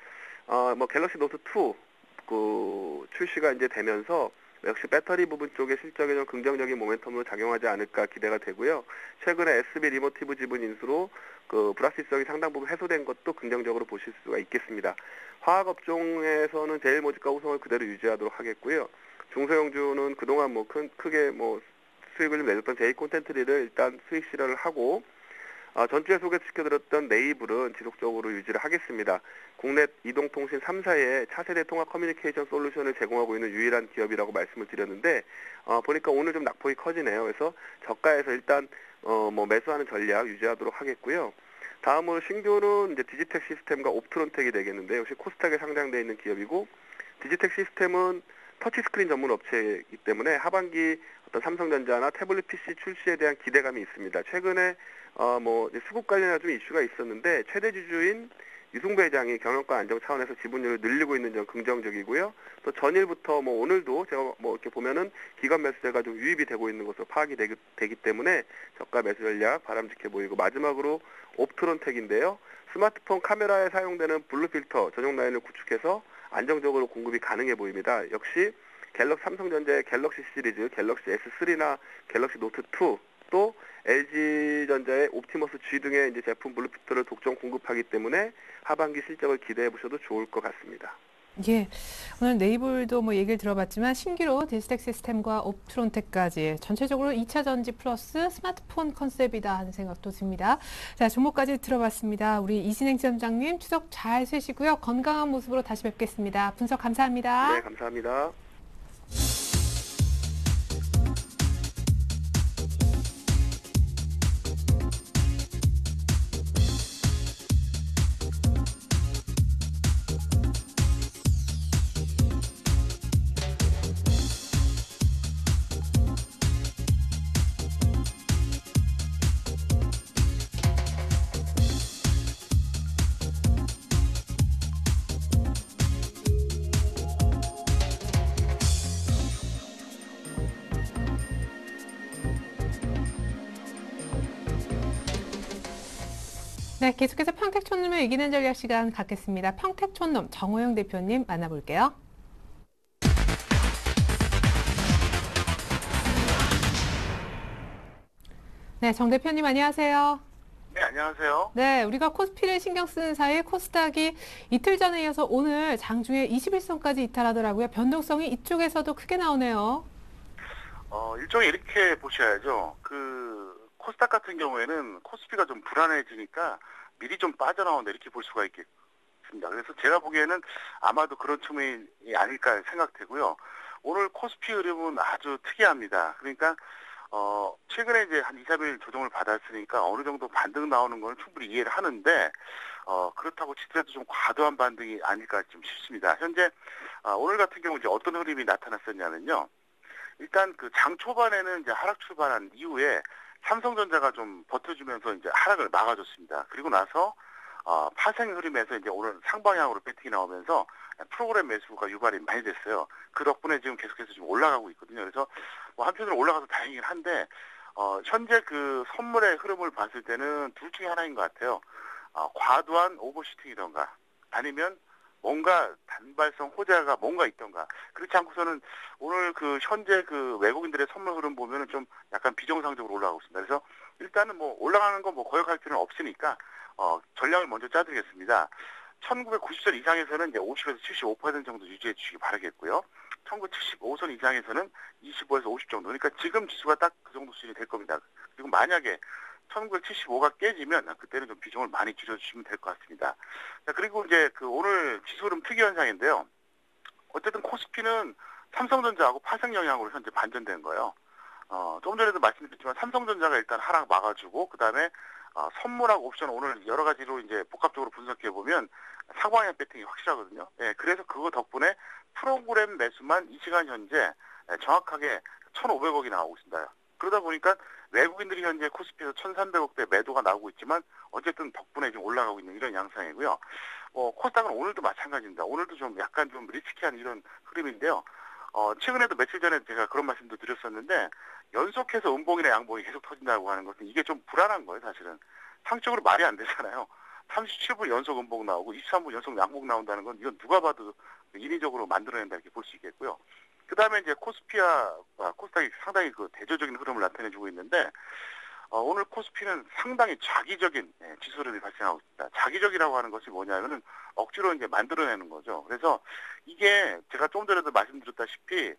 뭐 갤럭시 노트 2 출시가 이제 되면서 역시 배터리 부분 쪽에 실적에 좀 긍정적인 모멘텀으로 작용하지 않을까 기대가 되고요. 최근에 SB 리모티브 지분 인수로 불확실성이 상당 부분 해소된 것도 긍정적으로 보실 수가 있겠습니다. 화학 업종에서는 제일모직과 우성을 그대로 유지하도록 하겠고요. 중소형주는 그동안 뭐 크게 뭐 수익을 좀 내줬던 제이콘텐트리를 일단 수익 실현을 하고, 전주에 소개시켜드렸던 네이블은 지속적으로 유지를 하겠습니다. 국내 이동통신 3사의 차세대 통합 커뮤니케이션 솔루션을 제공하고 있는 유일한 기업이라고 말씀을 드렸는데, 보니까 오늘 좀 낙폭이 커지네요. 그래서 저가에서 일단 뭐 매수하는 전략 유지하도록 하겠고요. 다음으로 신규는 이제 디지텍 시스템과 옵트론텍이 되겠는데, 역시 코스닥에 상장되어 있는 기업이고, 디지텍 시스템은 터치스크린 전문 업체이기 때문에 하반기 어떤 삼성전자나 태블릿 PC 출시에 대한 기대감이 있습니다. 최근에 뭐 수급 관련해서 좀 이슈가 있었는데 최대 주주인 유승배 회장이 경영권 안정 차원에서 지분율을 늘리고 있는 점 긍정적이고요. 또 전일부터 뭐 오늘도 제가 뭐 이렇게 보면은 기관 매수세가 좀 유입이 되고 있는 것으로 파악이 되기 때문에 저가 매수 전략 바람직해 보이고, 마지막으로 옵트론텍인데요. 스마트폰 카메라에 사용되는 블루 필터 전용 라인을 구축해서 안정적으로 공급이 가능해 보입니다. 역시 삼성전자의 갤럭시 시리즈, 갤럭시 S3나 갤럭시 노트 2, 또 LG전자의 옵티머스 G 등의 이제 제품 블루필터를 독점 공급하기 때문에 하반기 실적을 기대해 보셔도 좋을 것 같습니다. 예, 오늘 네이블도 뭐 얘기를 들어봤지만 신기로 디지텍 시스템과 옵트론텍까지 전체적으로 2차 전지 플러스 스마트폰 컨셉이다 하는 생각도 듭니다. 자, 종목까지 들어봤습니다. 우리 이진행 지점장님 추석 잘 쉬시고요. 건강한 모습으로 다시 뵙겠습니다. 분석 감사합니다. 네, 감사합니다. 네, 계속해서 평택촌놈을 이기는 전략 시간 갖겠습니다. 평택촌놈 정호영 대표님 만나볼게요. 네, 정 대표님 안녕하세요. 네, 안녕하세요. 네, 우리가 코스피를 신경 쓰는 사이 코스닥이 이틀 전에 이어서 오늘 장중에 21선까지 이탈하더라고요. 변동성이 이쪽에서도 크게 나오네요. 일종의 이렇게 보셔야죠. 그 코스닥 같은 경우에는 코스피가 좀 불안해지니까 미리 좀 빠져나온다 이렇게 볼 수가 있겠습니다. 그래서 제가 보기에는 아마도 그런 측면이 아닐까 생각되고요. 오늘 코스피 흐름은 아주 특이합니다. 그러니까 최근에 이제 한 2, 3일 조정을 받았으니까 어느 정도 반등 나오는 건 충분히 이해를 하는데, 그렇다고 치더라도 좀 과도한 반등이 아닐까 좀 싶습니다. 현재, 오늘 같은 경우 이제 어떤 흐름이 나타났었냐면요. 일단 그 장 초반에는 이제 하락 출발한 이후에 삼성전자가 좀 버텨주면서 이제 하락을 막아줬습니다. 그리고 나서, 파생 흐름에서 이제 오늘 상방향으로 배팅이 나오면서 프로그램 매수가 유발이 많이 됐어요. 그 덕분에 지금 계속해서 좀 올라가고 있거든요. 그래서 뭐 한편으로 올라가서 다행이긴 한데, 현재 그 선물의 흐름을 봤을 때는 둘 중에 하나인 것 같아요. 과도한 오버슈팅이던가 아니면 뭔가 단발성 호재가 뭔가 있던가. 그렇지 않고서는 오늘 그 현재 그 외국인들의 선물 흐름 보면은 좀 약간 비정상적으로 올라가고 있습니다. 그래서 일단은 뭐 올라가는 건 뭐 거역할 필요는 없으니까 전략을 먼저 짜드리겠습니다. 1990선 이상에서는 이제 50에서 75% 정도 유지해 주시기 바라겠고요. 1975선 이상에서는 25에서 50 정도. 그러니까 지금 지수가 딱 그 정도 수준이 될 겁니다. 그리고 만약에 1975가 깨지면 그때는 좀 비중을 많이 줄여주시면 될 것 같습니다. 자, 그리고 이제 그 오늘 지수 흐름 특이 현상인데요. 어쨌든 코스피는 삼성전자하고 파생 영향으로 현재 반전된 거예요. 조금 전에도 말씀드렸지만 삼성전자가 일단 하락 막아주고 그다음에 선물하고 옵션 오늘 여러 가지로 이제 복합적으로 분석해 보면 상방향 배팅이 확실하거든요. 예, 그래서 그거 덕분에 프로그램 매수만 이 시간 현재 정확하게 1,500억이 나오고 있습니다. 그러다 보니까 외국인들이 현재 코스피에서 1,300억대 매도가 나오고 있지만 어쨌든 덕분에 좀 올라가고 있는 이런 양상이고요. 코스닥은 오늘도 마찬가지입니다. 오늘도 좀 약간 좀 리스키한 이런 흐름인데요. 최근에도 며칠 전에 제가 그런 말씀도 드렸었는데 연속해서 음봉이나 양봉이 계속 터진다고 하는 것은 이게 좀 불안한 거예요, 사실은. 상식적으로 말이 안 되잖아요. 37분 연속 음봉 나오고 23분 연속 양봉 나온다는 건 이건 누가 봐도 인위적으로 만들어낸다 이렇게 볼 수 있겠고요. 그 다음에 이제 코스피와 코스닥이 상당히 그 대조적인 흐름을 나타내주고 있는데, 오늘 코스피는 상당히 자기적인 지수 흐름이 발생하고 있습니다. 자기적이라고 하는 것이 뭐냐면은 억지로 이제 만들어내는 거죠. 그래서 이게 제가 좀 전에도 말씀드렸다시피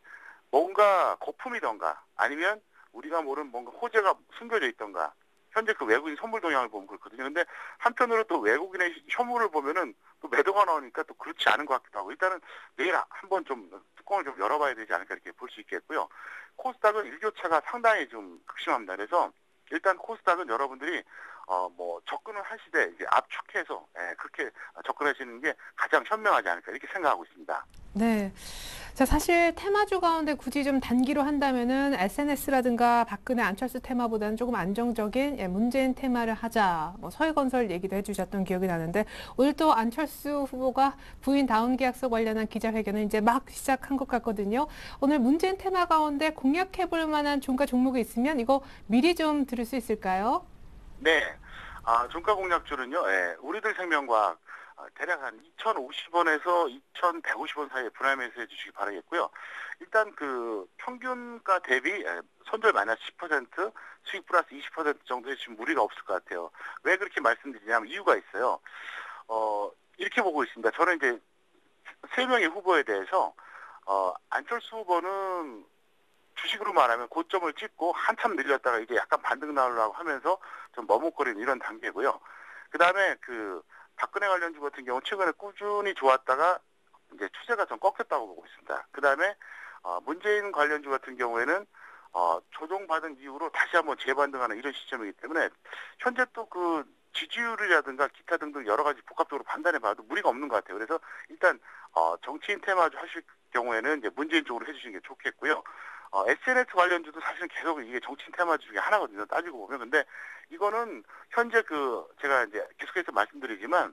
뭔가 거품이던가 아니면 우리가 모르는 뭔가 호재가 숨겨져 있던가 현재 그 외국인 선물 동향을 보면 그렇거든요. 근데 한편으로 또 외국인의 현물을 보면은 또 매도가 나오니까 또 그렇지 않은 것 같기도 하고 일단은 내일 한번 좀 뚜껑을 좀 열어봐야 되지 않을까 이렇게 볼 수 있겠고요. 코스닥은 일교차가 상당히 좀 극심합니다. 그래서 일단 코스닥은 여러분들이 뭐 접근을 하시되 이제 압축해서 그렇게 접근하시는 게 가장 현명하지 않을까 이렇게 생각하고 있습니다. 네. 자, 사실 테마주 가운데 굳이 좀 단기로 한다면은 SNS라든가 박근혜 안철수 테마보다는 조금 안정적인 문재인 테마를 하자. 뭐 서해건설 얘기도 해주셨던 기억이 나는데 오늘 또 안철수 후보가 부인 다운계약서 관련한 기자회견을 이제 막 시작한 것 같거든요. 오늘 문재인 테마 가운데 공략해볼 만한 종가 종목이 있으면 이거 미리 좀 들을 수 있을까요? 네. 종가 공략주는요. 우리들 생명과학 대략 한 2,050원에서 2,150원 사이에 분할 매수해 주시기 바라겠고요. 일단 그 평균가 대비 손절 마이너스 10%, 수익 플러스 20% 정도에 지금 무리가 없을 것 같아요. 왜 그렇게 말씀드리냐면 이유가 있어요. 이렇게 보고 있습니다. 저는 이제 세 명의 후보에 대해서 안철수 후보는 주식으로 말하면 고점을 찍고 한참 늘렸다가 이제 약간 반등 나오려고 하면서 좀 머뭇거리는 이런 단계고요. 그 다음에 그 박근혜 관련주 같은 경우 최근에 꾸준히 좋았다가 이제 추세가 좀 꺾였다고 보고 있습니다. 그 다음에 문재인 관련주 같은 경우에는 조정받은 이후로 다시 한번 재반등하는 이런 시점이기 때문에 현재 또 그 지지율이라든가 기타 등등 여러 가지 복합적으로 판단해 봐도 무리가 없는 것 같아요. 그래서 일단 정치인 테마주 하실 경우에는 이제 문재인 쪽으로 해주시는 게 좋겠고요. SNS 관련주도 사실은 계속 이게 정치인 테마주 중에 하나거든요. 따지고 보면. 근데 이거는 현재 제가 이제 계속해서 말씀드리지만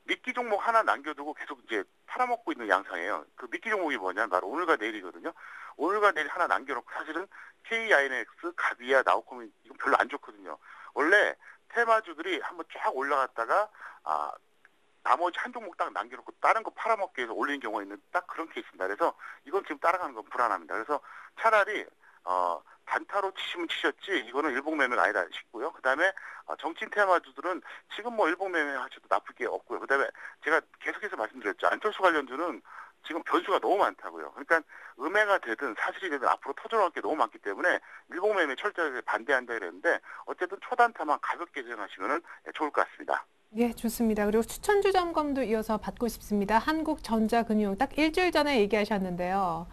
미끼 종목 하나 남겨두고 계속 이제 팔아먹고 있는 양상이에요. 그 미끼 종목이 뭐냐면 바로 오늘과 내일이거든요. 오늘과 내일 하나 남겨놓고 사실은 KINX, 가비아, 나우코민 이건 별로 안 좋거든요. 원래 테마주들이 한번 쫙 올라갔다가 나머지 한 종목 딱 남겨놓고 다른 거 팔아먹기 위해서 올리는 경우가 있는 딱 그런 케이스입니다. 그래서 이건 지금 따라가는 건 불안합니다. 그래서 차라리 단타로 치시면 치셨지 이거는 일봉 매매가 아니다 싶고요. 그다음에 정치인 테마주들은 지금 뭐 일봉 매매 하셔도 나쁠 게 없고요. 그다음에 제가 계속해서 말씀드렸죠. 안철수 관련주는 지금 변수가 너무 많다고요. 그러니까 음해가 되든 사실이 되든 앞으로 터져나올 게 너무 많기 때문에 일봉 매매 철저하게 반대한다 그랬는데 어쨌든 초단타만 가볍게 진행하시면 좋을 것 같습니다. 예, 좋습니다. 그리고 추천주 점검도 이어서 받고 싶습니다. 한국전자금융 딱 일주일 전에 얘기하셨는데요.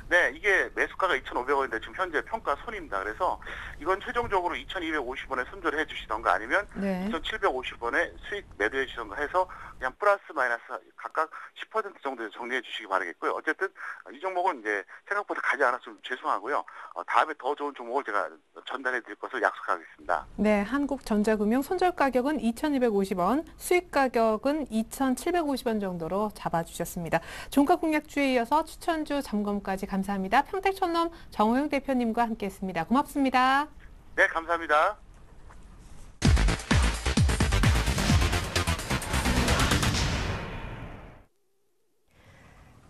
네, 이게 매수가가 2,500원인데 지금 현재 평가 손입니다. 그래서 이건 최종적으로 2,250원에 손절을 해주시던가 아니면 네. 2,750원에 수익 매도해 주시던가 해서 그냥 플러스 마이너스 각각 10% 정도에서 정리해 주시기 바라겠고요. 어쨌든 이 종목은 이제 생각보다 가지 않았으면 죄송하고요. 다음에 더 좋은 종목을 제가 전달해 드릴 것을 약속하겠습니다. 네, 한국전자금융 손절 가격은 2,250원, 수익 가격은 2,750원 정도로 잡아주셨습니다. 종가 공략주에 이어서 추천주 점검까지 감사합니다. 평택촌놈 정호영 대표님과 함께했습니다. 고맙습니다. 네, 감사합니다.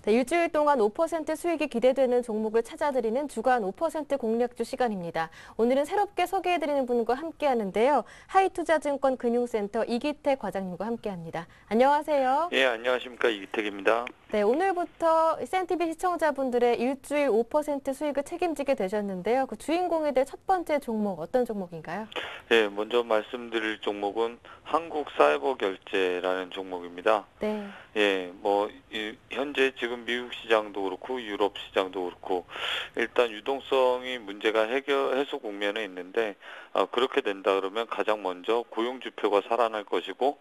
네, 일주일 동안 5% 수익이 기대되는 종목을 찾아드리는 주간 5% 공략주 시간입니다. 오늘은 새롭게 소개해드리는 분과 함께하는데요. 하이투자증권 금융센터 이기택 과장님과 함께합니다. 안녕하세요. 예, 안녕하십니까. 이기택입니다. 네, 오늘부터 센TV 시청자분들의 일주일 5% 수익을 책임지게 되셨는데요. 그 주인공에 대해 첫 번째 종목 어떤 종목인가요? 예, 먼저 말씀드릴 종목은 한국사이버결제라는 종목입니다. 네. 예, 현재 지금 미국 시장도 그렇고 유럽 시장도 그렇고 일단 유동성이 문제가 해소 국면에 있는데 그렇게 된다 그러면 가장 먼저 고용지표가 살아날 것이고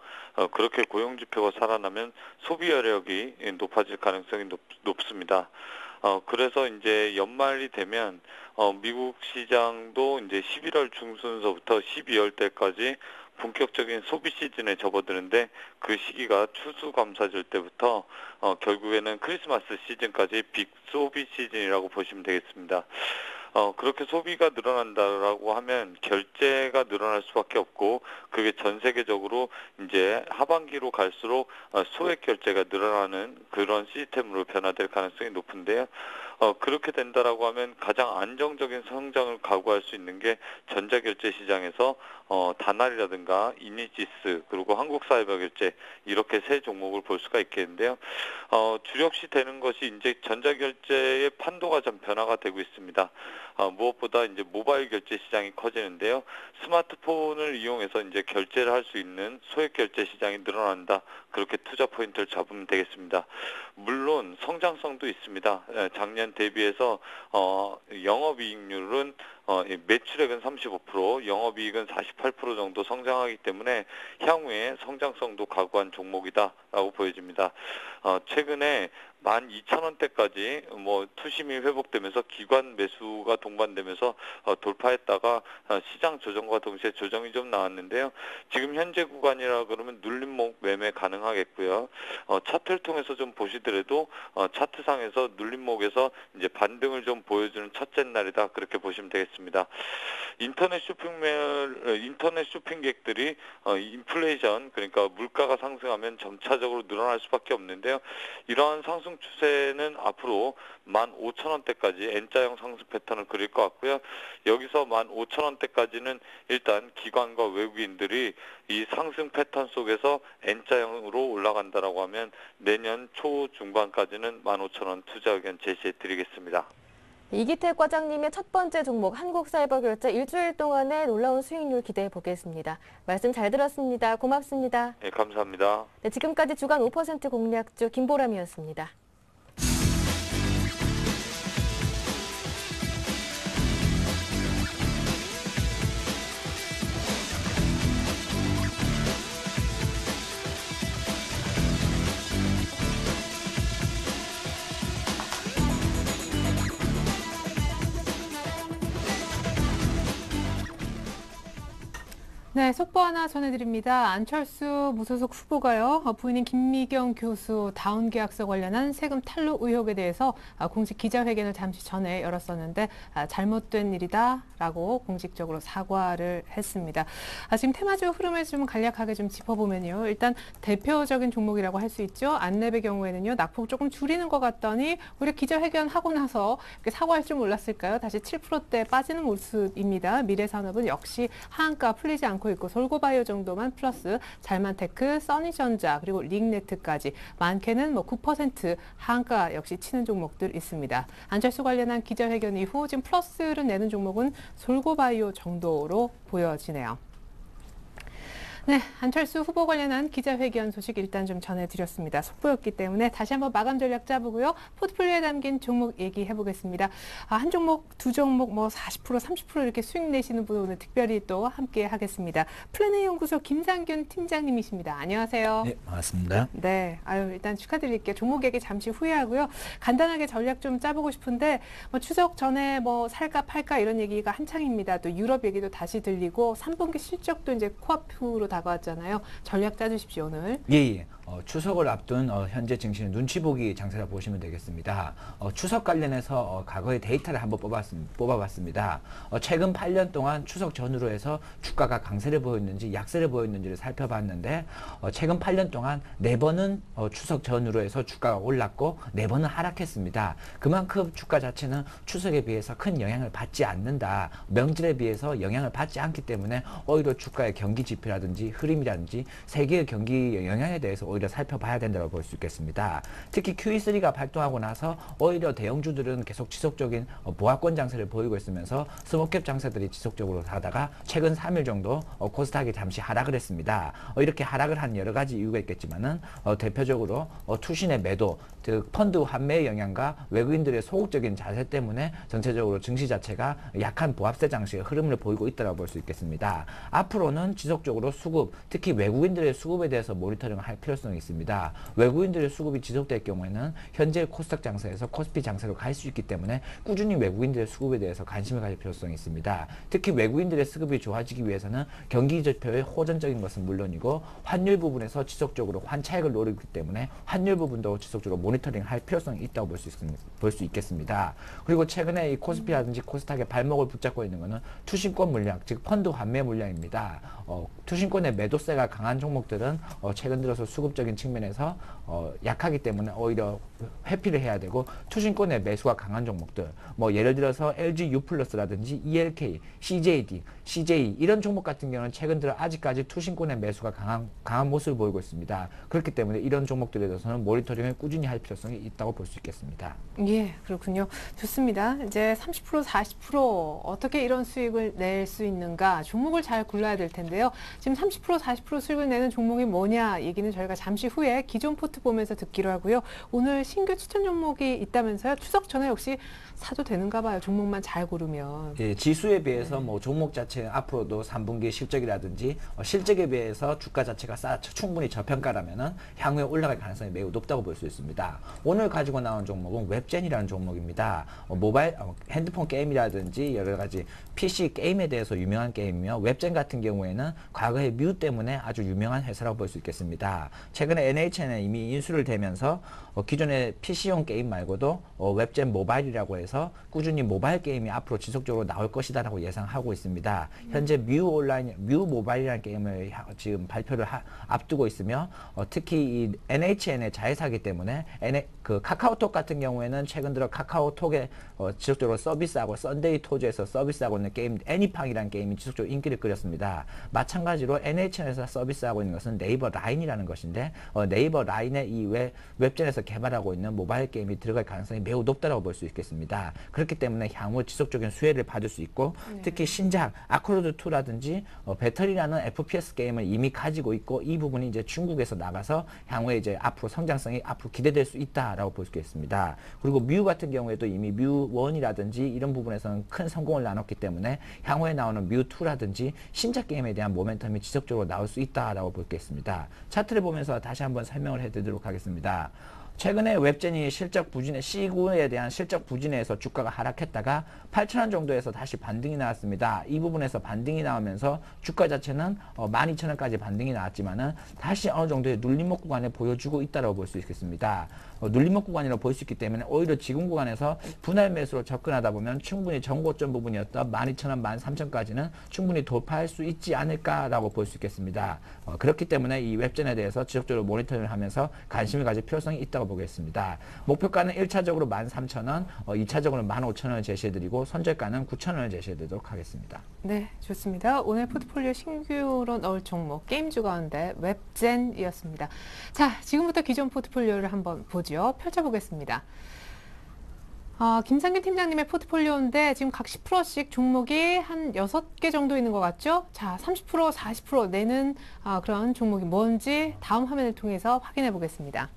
그렇게 고용지표가 살아나면 소비 여력이 높아질 가능성이 높습니다. 그래서 이제 연말이 되면 미국 시장도 이제 11월 중순서부터 12월 때까지 본격적인 소비 시즌에 접어드는데 그 시기가 추수감사절 때부터 결국에는 크리스마스 시즌까지 빅 소비 시즌이라고 보시면 되겠습니다. 그렇게 소비가 늘어난다라고 하면 결제가 늘어날 수밖에 없고 그게 전 세계적으로 이제 하반기로 갈수록 소액 결제가 늘어나는 그런 시스템으로 변화될 가능성이 높은데요. 그렇게 된다라고 하면 가장 안정적인 성장을 각오할 수 있는 게 전자결제 시장에서 다날이라든가 이니지스 그리고 한국사이버결제 이렇게 세 종목을 볼 수가 있겠는데요. 주력시 되는 것이 이제 전자결제의 판도가 좀 변화가 되고 있습니다. 무엇보다 이제 모바일 결제 시장이 커지는데요. 스마트폰을 이용해서 이제 결제를 할 수 있는 소액 결제 시장이 늘어난다. 그렇게 투자 포인트를 잡으면 되겠습니다. 물론 성장성도 있습니다. 작년 대비해서 영업이익률은 매출액은 35%, 영업이익은 48% 정도 성장하기 때문에 향후에 성장성도 각오한 종목이다라고 보여집니다. 최근에 12,000원대까지 투심이 회복되면서 기관 매수가 동반되면서 돌파했다가 시장 조정과 동시에 조정이 좀 나왔는데요. 지금 현재 구간이라 그러면 눌림목 매매 가능하겠고요. 차트를 통해서 좀 보시더라도 차트상에서 눌림목에서 이제 반등을 좀 보여주는 첫째 날이다 그렇게 보시면 되겠습니다. 인터넷 쇼핑객들이 인플레이션 그러니까 물가가 상승하면 점차적으로 늘어날 수밖에 없는데요. 이러한 상승 추세는 앞으로 15,000원대까지 N자형 상승 패턴을 그릴 것 같고요. 여기서 15,000원대까지는 일단 기관과 외국인들이 이 상승 패턴 속에서 N자형으로 올라간다라고 하면 내년 초 중반까지는 15,000원 투자 의견 제시해 드리겠습니다. 이기택 과장님의 첫 번째 종목 한국사이버결제 일주일 동안의 놀라운 수익률 기대해 보겠습니다. 말씀 잘 들었습니다. 고맙습니다. 네, 감사합니다. 네, 지금까지 주간 5% 공략주 김보람이었습니다. 네, 속보 하나 전해드립니다. 안철수 무소속 후보가요, 부인인 김미경 교수 다운 계약서 관련한 세금 탈루 의혹에 대해서 공식 기자회견을 잠시 전에 열었었는데 잘못된 일이다라고 공식적으로 사과를 했습니다. 지금 테마주 흐름을 좀 간략하게 좀 짚어보면요. 일단 대표적인 종목이라고 할 수 있죠. 안랩의 경우에는요, 낙폭 조금 줄이는 것 같더니 오히려 기자회견 하고 나서 이렇게 사과할 줄 몰랐을까요? 다시 7%대 빠지는 모습입니다. 미래산업은 역시 하한가 풀리지 않고 있고 솔고바이오 정도만 플러스 잘만테크, 써니전자 그리고 링네트까지 많게는 9% 하한가 역시 치는 종목들 있습니다. 안철수 관련한 기자회견 이후 지금 플러스를 내는 종목은 솔고바이오 정도로 보여지네요. 네, 안철수 후보 관련한 기자회견 소식 일단 좀 전해드렸습니다. 속보였기 때문에 다시 한번 마감 전략 짜보고요. 포트폴리오에 담긴 종목 얘기해 보겠습니다. 한 종목, 두 종목 40%, 30% 이렇게 수익 내시는 분 오늘 특별히 또 함께 하겠습니다. 플래너 연구소 김상균 팀장님이십니다. 안녕하세요. 네, 반갑습니다. 네, 일단 축하드릴게요. 종목 얘기 잠시 후에 하고요. 간단하게 전략 좀 짜보고 싶은데 추석 전에 살까 팔까 이런 얘기가 한창입니다. 또 유럽 얘기도 다시 들리고 3분기 실적도 이제 코앞으로 다가왔잖아요. 전략 짜주십시오, 오늘. 예. 추석을 앞둔 현재 증시는 눈치 보기 장세라 보시면 되겠습니다. 추석 관련해서 과거의 데이터를 한번 뽑아봤습니다. 최근 8년 동안 추석 전후로 해서 주가가 강세를 보였는지 약세를 보였는지를 살펴봤는데 최근 8년 동안 4번은 추석 전후로 해서 주가가 올랐고 4번은 하락했습니다. 그만큼 주가 자체는 추석에 비해서 큰 영향을 받지 않는다. 명절에 비해서 영향을 받지 않기 때문에 오히려 주가의 경기 지표라든지 흐름이라든지 세계의 경기 영향에 대해서 오히려 살펴봐야 된다고 볼 수 있겠습니다. 특히 QE3가 발동하고 나서 오히려 대형주들은 계속 지속적인 보합권 장세를 보이고 있으면서 스몰캡 장세들이 지속적으로 하다가 최근 3일 정도 코스닥이 잠시 하락을 했습니다. 이렇게 하락을 한 여러 가지 이유가 있겠지만은 대표적으로 투신의 매도, 즉 펀드 환매의 영향과 외국인들의 소극적인 자세 때문에 전체적으로 증시 자체가 약한 보합세 장세의 흐름을 보이고 있다고 볼 수 있겠습니다. 앞으로는 지속적으로 수급, 특히 외국인들의 수급에 대해서 모니터링을 할 필요성이 있습니다. 외국인들의 수급이 지속될 경우에는 현재 코스닥 장세에서 코스피 장세로 갈 수 있기 때문에 꾸준히 외국인들의 수급에 대해서 관심을 가질 필요성이 있습니다. 특히 외국인들의 수급이 좋아지기 위해서는 경기 지표의 호전적인 것은 물론이고 환율 부분에서 지속적으로 환차익을 노리기 때문에 환율 부분도 지속적으로 모니터링 할 필요성이 있다고 볼 수 있겠습니다. 그리고 최근에 이 코스피라든지 코스닥의 발목을 붙잡고 있는 것은 투신권 물량, 즉 펀드 환매 물량입니다. 투신권의 매도세가 강한 종목들은 최근 들어서 수급적인 측면에서 약하기 때문에 오히려 회피를 해야 되고, 투신권의 매수가 강한 종목들, 예를 들어서 LG U+라든지 ELK, CJD, CJ 이런 종목 같은 경우는 최근 들어 아직까지 투신권의 매수가 강한 모습을 보이고 있습니다. 그렇기 때문에 이런 종목들에 대해서는 모니터링을 꾸준히 할 필요성이 있다고 볼 수 있겠습니다. 예, 그렇군요. 좋습니다. 이제 30%, 40% 어떻게 이런 수익을 낼 수 있는가, 종목을 잘 골라야 될 텐데요. 지금 30%, 40% 수익을 내는 종목이 뭐냐 얘기는 저희가 잠시 후에 기존 포트 보면서 듣기로 하고요. 오늘 신규 추천 종목이 있다면서요. 추석 전에 역시 사도 되는가 봐요. 종목만 잘 고르면. 예, 지수에 비해서 종목 자체는 앞으로도 3분기 실적이라든지 실적에 비해서 주가 자체가 충분히 저평가라면은 향후에 올라갈 가능성이 매우 높다고 볼 수 있습니다. 오늘 가지고 나온 종목은 웹젠이라는 종목입니다. 모바일 핸드폰 게임이라든지 여러 가지 PC 게임에 대해서 유명한 게임이며, 웹젠 같은 경우에는 과거에 뮤 때문에 아주 유명한 회사라고 볼 수 있겠습니다. 최근에 NHN에 이미 인수를 되면서 기존의 PC용 게임 말고도 웹젠 모바일이라고 해서 꾸준히 모바일 게임이 앞으로 지속적으로 나올 것이다라고 예상하고 있습니다. 현재 뮤 모바일이라는 게임을 지금 발표를 앞두고 있으며, 특히 이 NHN의 자회사이기 때문에 카카오톡 같은 경우에는 최근 들어 카카오톡에 지속적으로 서비스하고 썬데이 토즈에서 서비스하고 있는 게임 애니팡이라는 게임이 지속적으로 인기를 끌었습니다. 마찬가지로 NHN에서 서비스하고 있는 것은 네이버 라인이라는 것인데, 네이버 라인의 이 웹젠에서 개발하고 있는 모바일 게임이 들어갈 가능성이 매우 높다고 볼 수 있겠습니다. 그렇기 때문에 향후 지속적인 수혜를 받을 수 있고, 특히 신작 아크로드2라든지 배터리라는 FPS 게임을 이미 가지고 있고, 이 부분이 이제 중국에서 나가서 향후에 이제 앞으로 성장성이 앞으로 기대될 수 있다라고 볼 수 있겠습니다. 그리고 뮤 같은 경우에도 이미 뮤1이라든지 이런 부분에서는 큰 성공을 나눴기 때문에 향후에 나오는 뮤2라든지 신작 게임에 대한 모멘텀이 지속적으로 나올 수 있다라고 볼 수 있겠습니다. 차트를 보면서 다시 한번 설명을 해드리도록 하겠습니다. 최근에 웹젠이 실적 부진에 C구에 대한 실적 부진에서 주가가 하락했다가 8,000원 정도에서 다시 반등이 나왔습니다. 이 부분에서 반등이 나오면서 주가 자체는 12,000원까지 반등이 나왔지만은 다시 어느 정도의 눌림목 구간에 보여주고 있다고 볼 수 있겠습니다. 눌림목 구간이라고 볼 수 있기 때문에 오히려 지금 구간에서 분할 매수로 접근하다 보면 충분히 정고점 부분이었던 12,000원, 13,000원까지는 충분히 돌파할 수 있지 않을까라고 볼 수 있겠습니다. 그렇기 때문에 이 웹젠에 대해서 지속적으로 모니터링을 하면서 관심을 가질 필요성이 있다고 보겠습니다. 목표가는 1차적으로 13,000원, 2차적으로 15,000원을 제시해드리고 선절가는 9,000원을 제시해드리도록 하겠습니다. 네, 좋습니다. 오늘 포트폴리오 신규로 넣을 종목 게임주 가운데 웹젠이었습니다. 자, 지금부터 기존 포트폴리오를 한번 보죠. 펼쳐보겠습니다. 김상균 팀장님의 포트폴리오인데 지금 각 10%씩 종목이 한 6개 정도 있는 것 같죠? 자, 30%, 40% 내는 그런 종목이 뭔지 다음 화면을 통해서 확인해 보겠습니다.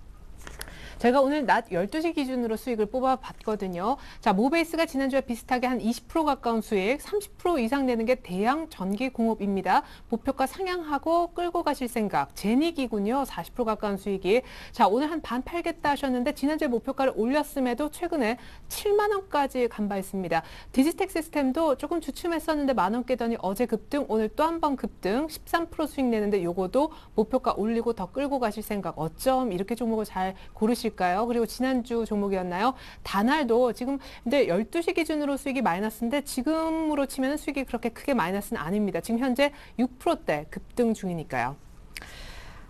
제가 오늘 낮 12시 기준으로 수익을 뽑아봤거든요. 자, 모베이스가 지난주에 비슷하게 한 20% 가까운 수익, 30% 이상 내는 게 대양 전기공업입니다. 목표가 상향하고 끌고 가실 생각. 제닉이군요. 40% 가까운 수익이. 자, 오늘 한 반 팔겠다 하셨는데 지난주에 목표가를 올렸음에도 최근에 7만 원까지 간바했습니다. 디지텍 시스템도 조금 주춤했었는데 만원 깨더니 어제 급등, 오늘 또 한 번 급등, 13% 수익 내는데 요거도 목표가 올리고 더 끌고 가실 생각. 어쩜 이렇게 종목을 잘 고르실 그리고 지난주 종목이었나요? 다날도 지금 근데 12시 기준으로 수익이 마이너스인데 지금으로 치면 수익이 그렇게 크게 마이너스는 아닙니다. 지금 현재 6%대 급등 중이니까요.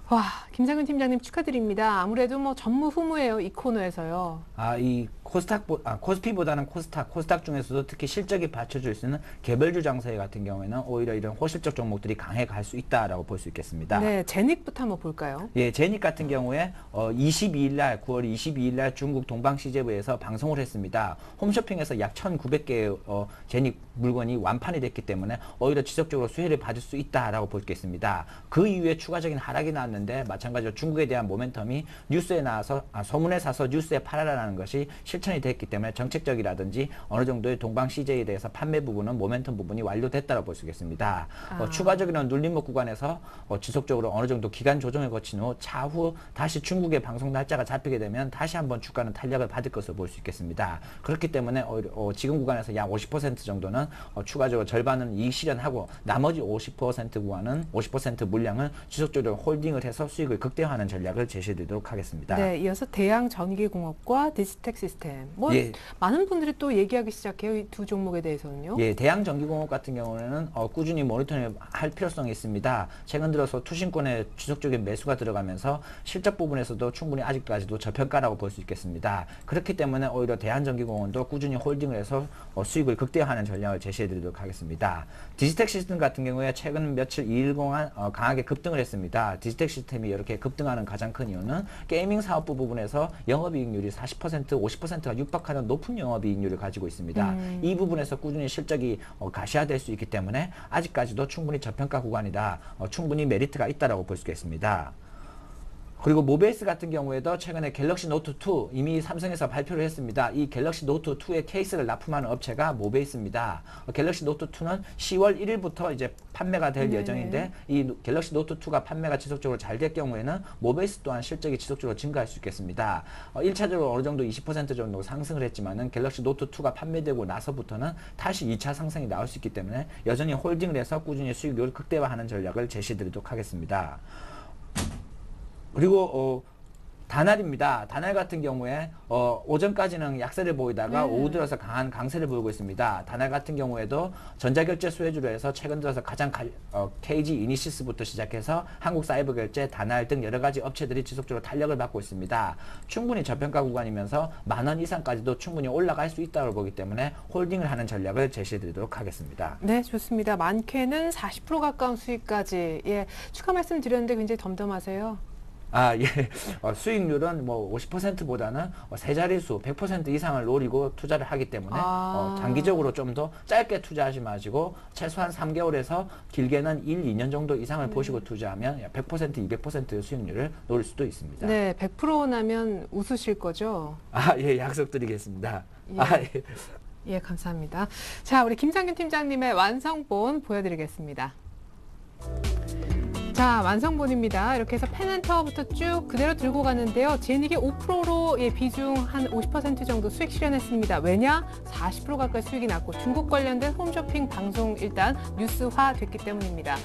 와, 김상균 팀장님 축하드립니다. 아무래도 뭐 전무후무예요. 이 코너에서요. 이 코스피보다는 코스닥 중에서도 특히 실적이 받쳐줄 수 있는 개별주 장세 같은 경우에는 오히려 이런 호실적 종목들이 강해 갈 수 있다라고 볼 수 있겠습니다. 네, 제닉부터 한번 볼까요? 예, 제닉 같은 경우에 22일 날 9월 22일 날 중국 동방시제부에서 방송을 했습니다. 홈쇼핑에서 약 1,900개의 제닉 물건이 완판이 됐기 때문에 오히려 지속적으로 수혜를 받을 수 있다라고 볼 수 있겠습니다. 그 이후에 추가적인 하락이 나왔는데 마찬가지로 중국에 대한 모멘텀이 뉴스에 나와서 소문에 사서 뉴스에 팔아라라는 것이 실천이 됐기 때문에 정책적이라든지 어느 정도의 동방 CJ에 대해서 판매 부분은 모멘텀 부분이 완료됐다고 볼 수 있겠습니다. 추가적인 눌림목 구간에서 지속적으로 어느 정도 기간 조정을 거친 후 차후 다시 중국의 방송 날짜가 잡히게 되면 다시 한번 주가는 탄력을 받을 것으로 볼 수 있겠습니다. 그렇기 때문에 지금 구간에서 약 50% 정도는 추가적으로 절반은 이익 실현하고 나머지 50% 구간은 50% 물량은 지속적으로 홀딩을 해서 수익을 극대화하는 전략을 제시해드리도록 하겠습니다. 네, 이어서 대양 전기공업과 디지텍 시스템. 많은 분들이 또 얘기하기 시작해요. 이 두 종목에 대해서는요. 예, 대양 전기공업 같은 경우에는 꾸준히 모니터링 할 필요성이 있습니다. 최근 들어서 투신권에 지속적인 매수가 들어가면서 실적 부분에서도 충분히 아직까지도 저평가라고 볼 수 있겠습니다. 그렇기 때문에 오히려 대한전기공업도 꾸준히 홀딩을 해서 수익을 극대화하는 전략을 제시해드리도록 하겠습니다. 디지텍 시스템 같은 경우에 최근 며칠 2일 동안 강하게 급등을 했습니다. 디지텍 시스템이 이렇게 급등하는 가장 큰 이유는 게이밍 사업부 부분에서 영업이익률이 40%, 50%가 육박하는 높은 영업이익률을 가지고 있습니다. 이 부분에서 꾸준히 실적이 가시화될 수 있기 때문에 아직까지도 충분히 저평가 구간이다. 충분히 메리트가 있다고 볼 수 있겠습니다. 그리고 모베이스 같은 경우에도 최근에 갤럭시 노트 2 이미 삼성에서 발표를 했습니다. 이 갤럭시 노트 2의 케이스를 납품하는 업체가 모베이스입니다. 갤럭시 노트 2는 10월 1일부터 이제 판매가 될 예정인데 이 갤럭시 노트 2가 판매가 지속적으로 잘 될 경우에는 모베이스 또한 실적이 지속적으로 증가할 수 있겠습니다. 1차적으로 어느 정도 20% 정도 상승을 했지만은 갤럭시 노트 2가 판매되고 나서부터는 다시 2차 상승이 나올 수 있기 때문에 여전히 홀딩을 해서 꾸준히 수익률을 극대화하는 전략을 제시해드리도록 하겠습니다. 그리고 다날입니다. 다날 같은 경우에 오전까지는 약세를 보이다가 오후 들어서 강한 강세를 보이고 있습니다. 다날 같은 경우에도 전자결제 수혜주로 해서 최근 들어서 가장 KG 이니시스부터 시작해서 한국사이버결제, 다날 등 여러 가지 업체들이 지속적으로 탄력을 받고 있습니다. 충분히 저평가 구간이면서 10,000원 이상까지도 충분히 올라갈 수 있다고 보기 때문에 홀딩을 하는 전략을 제시해드리도록 하겠습니다. 네, 좋습니다. 많게는 40% 가까운 수익까지. 예, 추가 말씀 드렸는데 굉장히 덤덤하세요. 예. 수익률은 뭐 50%보다는 세 자릿수 100% 이상을 노리고 투자를 하기 때문에 장기적으로 좀 더 짧게 투자하지 마시고 최소한 3개월에서 길게는 1, 2년 정도 이상을 보시고 투자하면 100%, 200%의 수익률을 노릴 수도 있습니다. 네, 100% 나면 웃으실 거죠? 예, 약속드리겠습니다. 예. 예, 감사합니다. 자, 우리 김상균 팀장님의 완성본 보여드리겠습니다. 자, 자, 완성본입니다. 이렇게 해서 펜앤타워부터 쭉 그대로 들고 가는데요. 제닉이 5%로 비중 한 50% 정도 수익 실현했습니다. 왜냐? 40% 가까이 수익이 났고 중국 관련된 홈쇼핑 방송 일단 뉴스화 됐기 때문입니다.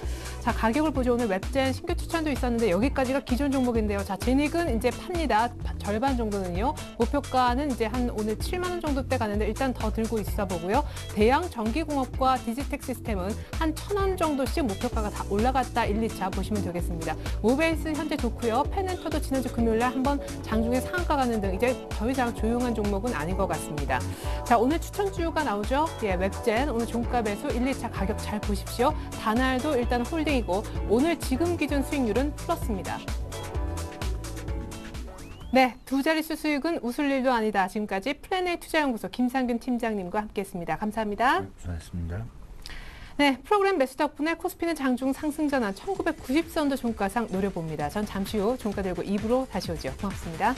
자, 가격을 보죠. 오늘 웹젠 신규 추천도 있었는데 여기까지가 기존 종목인데요. 자, 제닉은 이제 팝니다. 절반 정도는요. 목표가는 이제 한 오늘 7만 원 정도대 가는데 일단 더 들고 있어 보고요. 대양 전기공업과 디지텍 시스템은 한 1,000원 정도씩 목표가가 다 올라갔다 1, 2차 보시면 되겠습니다. 모베이스 현재 좋고요. 펜앤터도 지난주 금요일날 한번 장중에 상한가 가는 등 이제 더 이상 조용한 종목은 아닌 것 같습니다. 자, 오늘 추천주가 나오죠. 예, 웹젠 오늘 종가 배수 1, 2차 가격 잘 보십시오. 다날도 일단 홀딩이고 오늘 지금 기준 수익률은 플러스입니다. 네, 두 자릿수 수익은 웃을 일도 아니다. 지금까지 플랜A 투자연구소 김상균 팀장님과 함께했습니다. 감사합니다. 수고하셨습니다. 네, 프로그램 매수 덕분에 코스피는 장중 상승 전환 1990선도 종가상 노려봅니다. 전 잠시 후 종가 들고 2부로 다시 오죠. 고맙습니다.